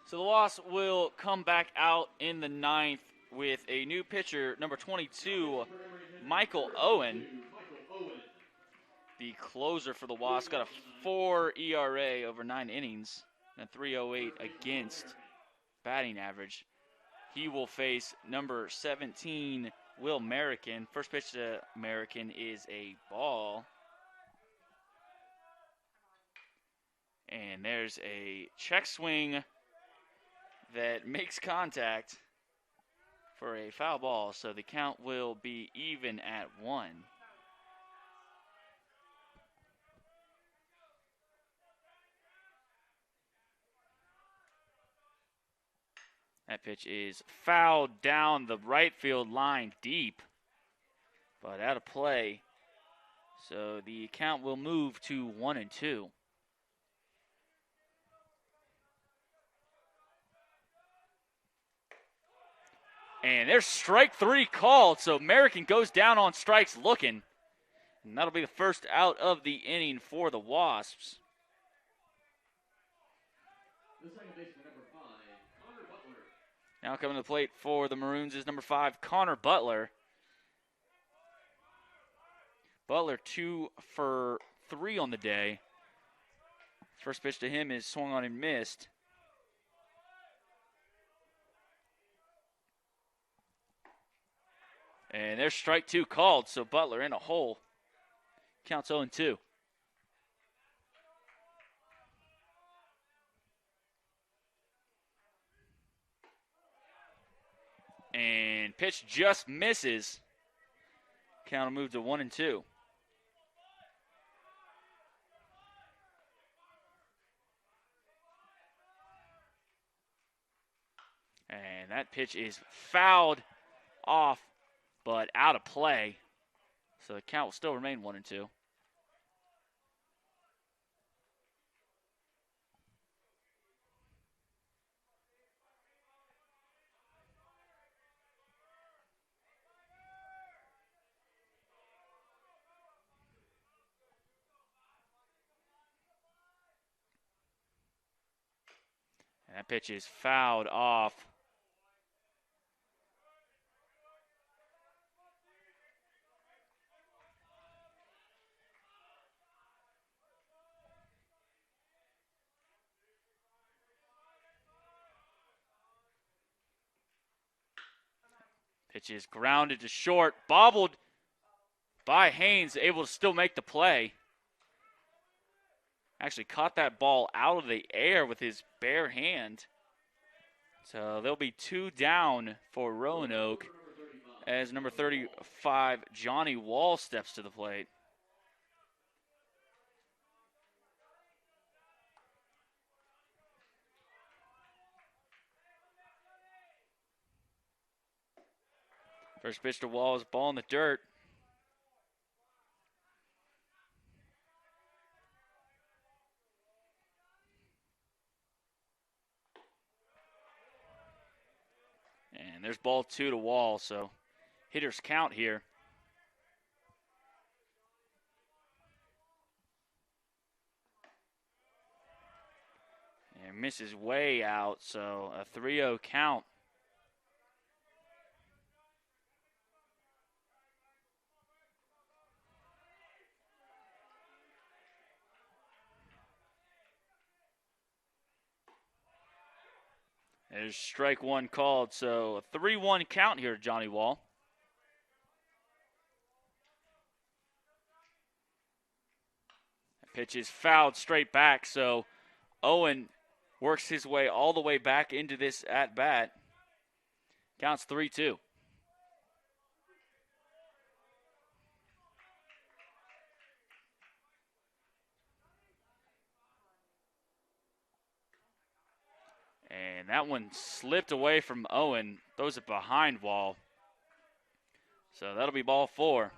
So the Wasps will come back out in the ninth with a new pitcher, number 22, Michael Owen. The closer for the Wasps got a 4 ERA over 9 innings and a 3.08 against batting average. He will face number 17, Will American. First pitch to American is a ball. And there's a check swing that makes contact for a foul ball, so the count will be even at 1. That pitch is fouled down the right field line deep, but out of play. So the count will move to 1-2. And there's strike 3 called, so American goes down on strikes looking. And that'll be the first out of the inning for the Wasps. The second baseman, number 5, Conor Butler. Now coming to the plate for the Maroons is number 5, Conor Butler. Butler 2 for 3 on the day. First pitch to him is swung on and missed. And there's strike 2 called, so Butler in a hole. Counts 0-2. And pitch just misses. Count will move to 1-2. And that pitch is fouled off, but out of play. So the count will still remain 1-2. And that pitch is fouled off. Pitch is grounded to short, bobbled by Haynes, able to still make the play. Actually caught that ball out of the air with his bare hand. So there'll be 2 down for Roanoke as number 35, Johnny Wall, steps to the plate. First pitch to Wall is ball in the dirt. And there's ball 2 to Wall, so hitters count here. And misses way out, so a 3-0 count. There's strike 1 called, so a 3-1 count here, Johnny Wall. The pitch is fouled straight back, so Owen works his way all the way back into this at-bat. Counts 3-2. And that one slipped away from Owen. Throws it behind Wall. So that'll be ball 4.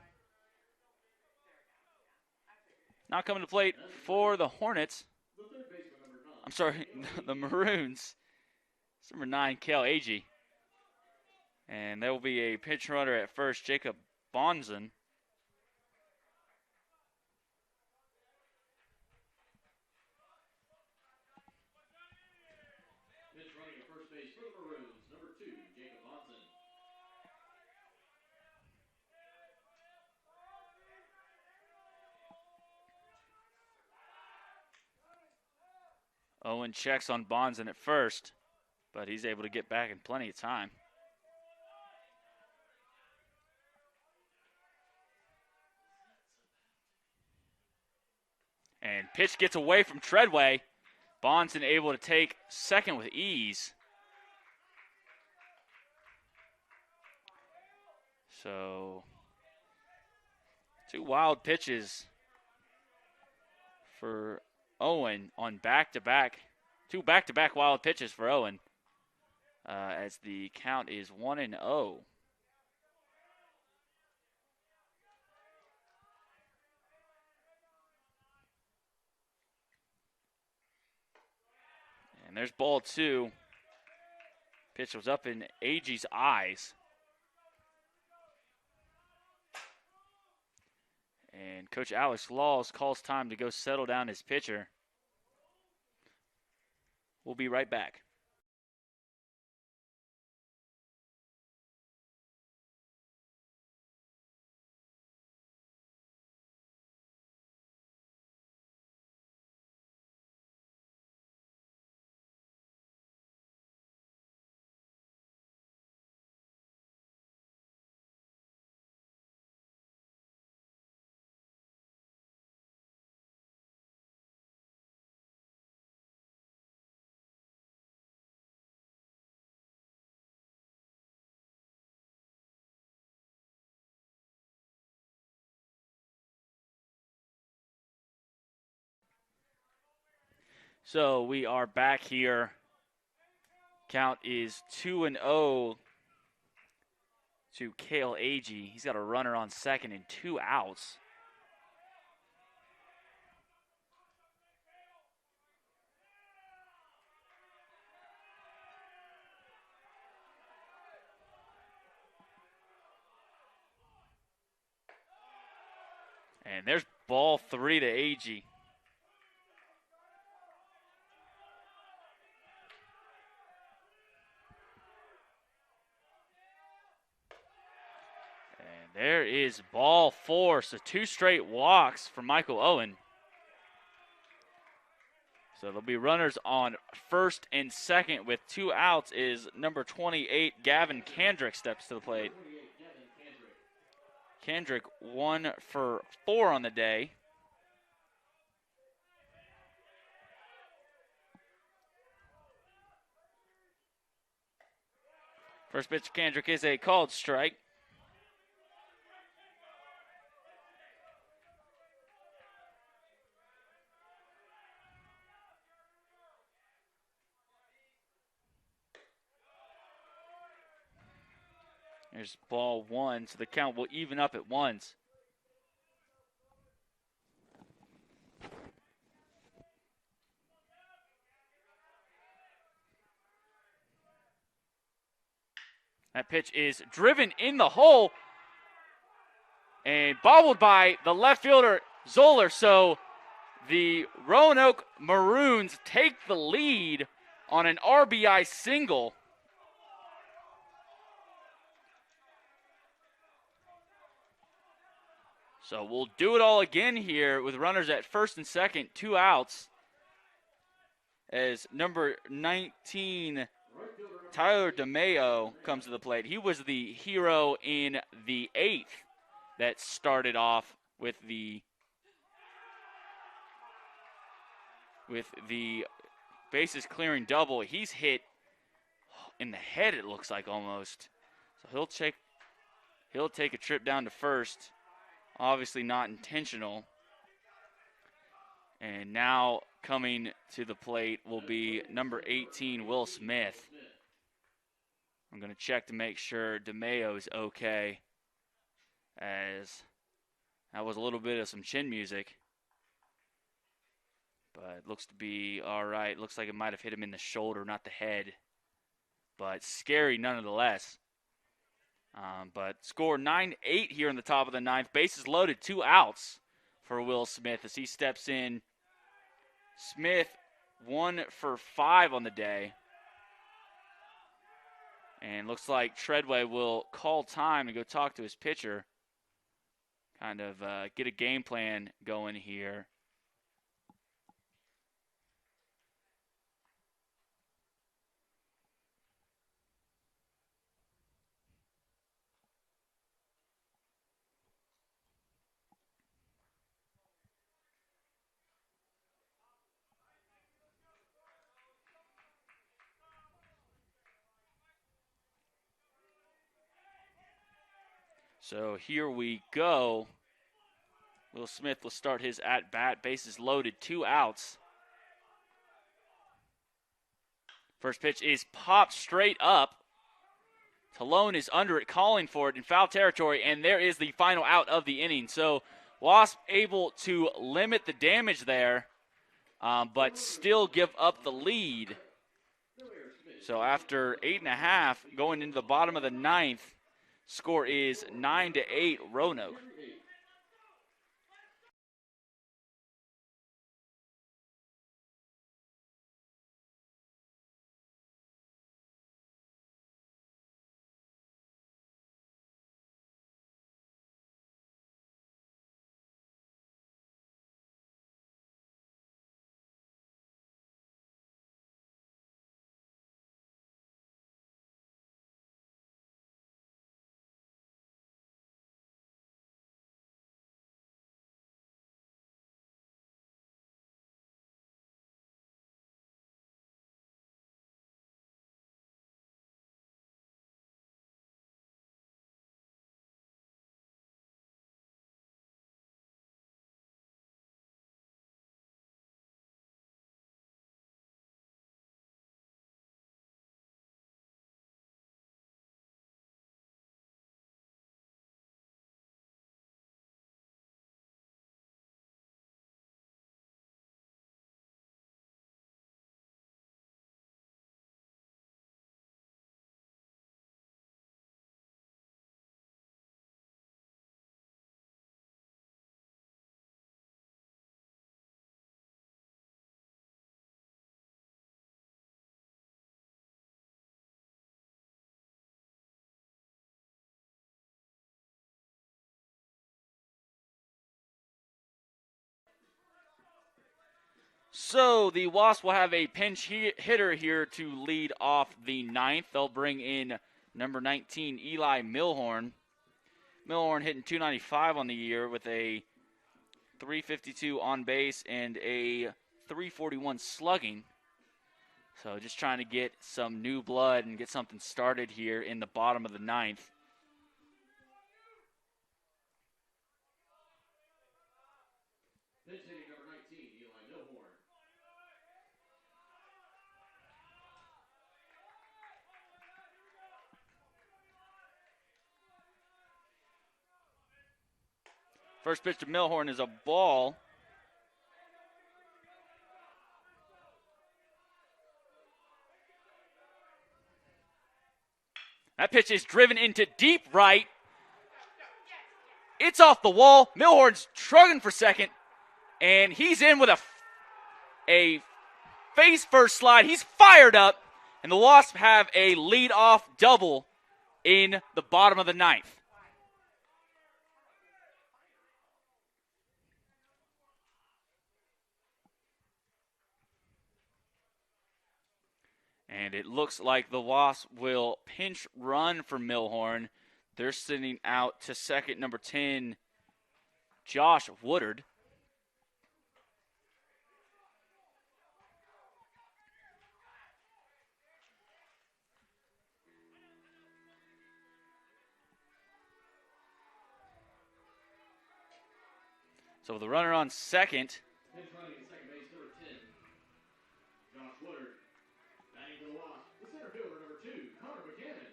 Now coming to plate for the Hornets. I'm sorry, the Maroons. It's number 9, Kale Agee. And there will be a pinch runner at first, Jacob Bonzen. Owen checks on Bonson at first, but he's able to get back in plenty of time. And pitch gets away from Treadway. Bonson able to take second with ease. So, 2 wild pitches for Owen on back-to-back. 2 back-to-back wild pitches for Owen as the count is 1-0. And there's ball 2. Pitch was up in Agee's eyes. And Coach Alex Laws calls time to go settle down his pitcher. We'll be right back. So we are back here. Count is 2-0 to Cale Agee. He's got a runner on second and 2 outs. And there's ball 3 to Agee. There is ball 4, so 2 straight walks for Michael Owen. So there'll be runners on first and second with 2 outs is number 28, Gavin Kendrick steps to the plate. Kendrick 1 for 4 on the day. First pitch to Kendrick is a called strike. There's ball 1, so the count will even up at 1s. That pitch is driven in the hole and bobbled by the left fielder Zoller. So the Roanoke Maroons take the lead on an RBI single. So we'll do it all again here with runners at first and second, 2 outs. As number 19, Tyler Dimeo, comes to the plate. He was the hero in the 8th that started off with the bases clearing double. He's hit in the head, it looks like, almost. So he'll take a trip down to first. Obviously not intentional. And now coming to the plate will be number 18, Will Smith. I'm going to check to make sure Dimeo is okay, as that was a little bit of some chin music. But looks to be all right. Looks like it might have hit him in the shoulder, not the head. But scary nonetheless. But score 9-8 here in the top of the 9th. Bases loaded, 2 outs for Will Smith as he steps in. Smith 1 for 5 on the day. And looks like Treadway will call time and go talk to his pitcher. Kind of get a game plan going here. So here we go. Will Smith will start his at-bat. Bases loaded, 2 outs. First pitch is popped straight up. Talone is under it, calling for it in foul territory, and there is the final out of the inning. So Wasp able to limit the damage there, but still give up the lead. So after 8.5, going into the bottom of the 9th, score is 9-8 Roanoke. So the Wasps will have a pinch hitter here to lead off the 9th. They'll bring in number 19, Eli Milhorn. Milhorn hitting .295 on the year with a .352 on base and a .341 slugging. So just trying to get some new blood and get something started here in the bottom of the 9th. Pitch hitting number 19, Eli Milhorn. First pitch to Milhorn is a ball. That pitch is driven into deep right. It's off the wall. Milhorn's trugging for second, and he's in with a face first slide. He's fired up, and the Wasps have a leadoff double in the bottom of the 9th. And it looks like the Wasps will pinch run for Milhorn. They're sending out to second, number 10, Josh Woodard. So with the runner on second. Pinch running at second base, number 10, Josh Woodard. Batting for the Wasps, the center fielder, number 2, Conor Buchanan.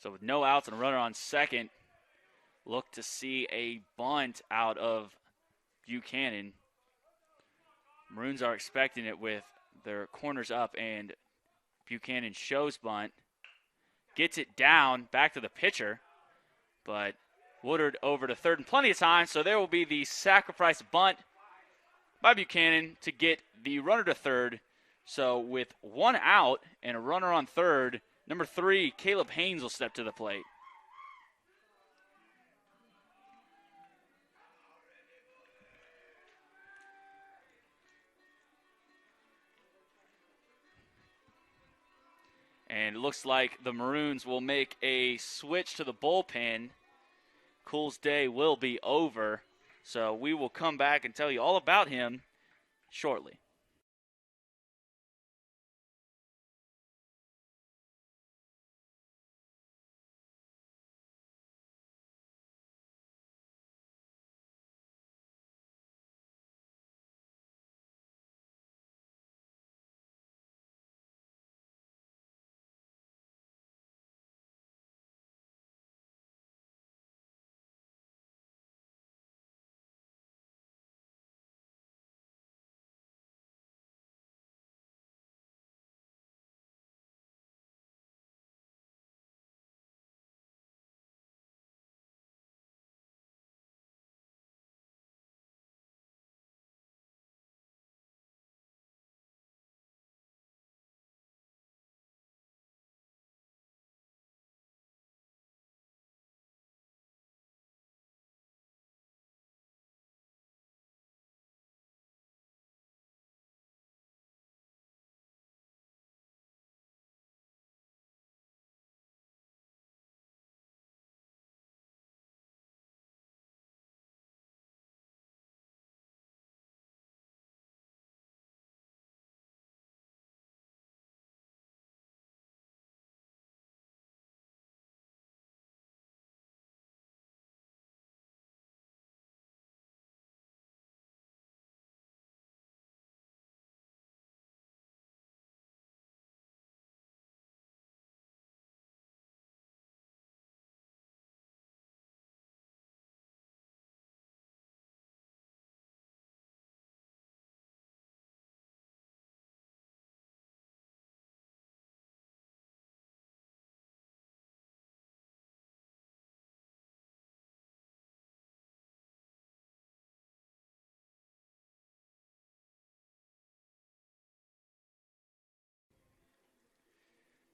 So with no outs and a runner on second, look to see a bunt out of Buchanan. Maroons are expecting it with their corners up, and Buchanan shows bunt. Gets it down, back to the pitcher, but Woodard over to third in plenty of time, so there will be the sacrifice bunt by Buchanan to get the runner to third. So with 1 out and a runner on third, number 3, Caleb Haynes will step to the plate. And it looks like the Maroons will make a switch to the bullpen. Cool's day will be over. So we will come back and tell you all about him shortly.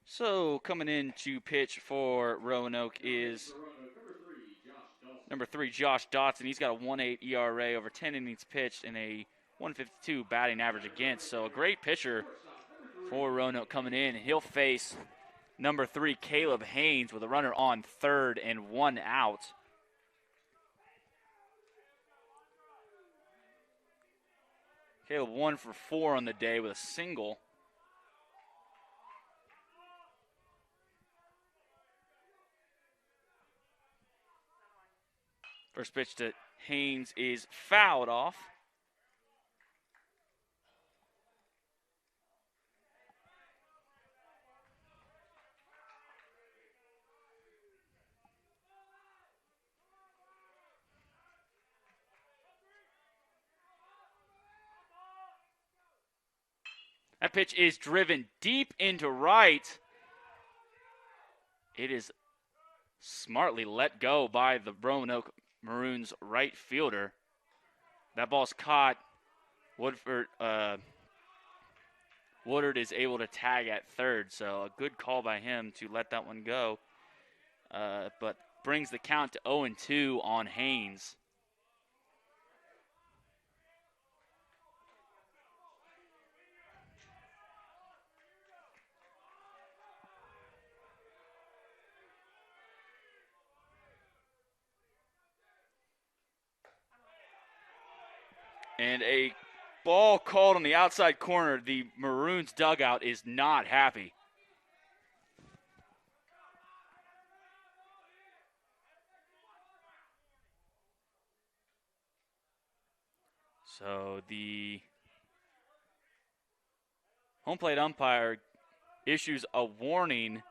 So coming in to pitch for Roanoke is number 3, Josh Dawson. He's got a 1.8 ERA over 10 innings pitched and a 152 batting average against. So a great pitcher for Roanoke coming in. He'll face number 3, Caleb Haynes, with a runner on third and 1 out. Caleb 1 for 4 on the day with a single. First pitch to Haynes is fouled off. That pitch is driven deep into right. It is smartly let go by the Roanoke Maroons right fielder. That ball's caught. Woodard is able to tag at third, so a good call by him to let that one go. But brings the count to 0-2 on Haynes. And a ball called on the outside corner. The Maroons dugout is not happy. So the home plate umpire issues a warning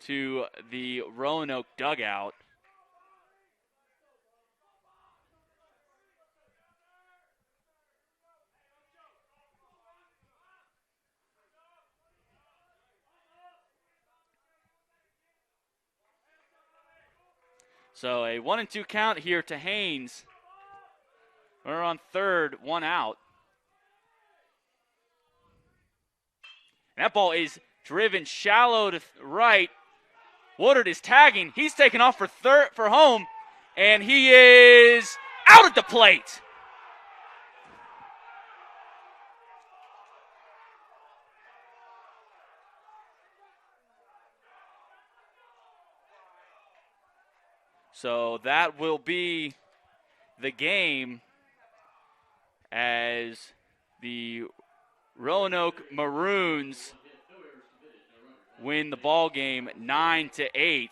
to the Roanoke dugout. So a 1-2 count here to Haynes. We're on third, 1 out. And that ball is driven shallow to right. Woodard is tagging. He's taking off for home, and he is out at the plate. So that will be the game as the Roanoke Maroons win the ball game 9-8.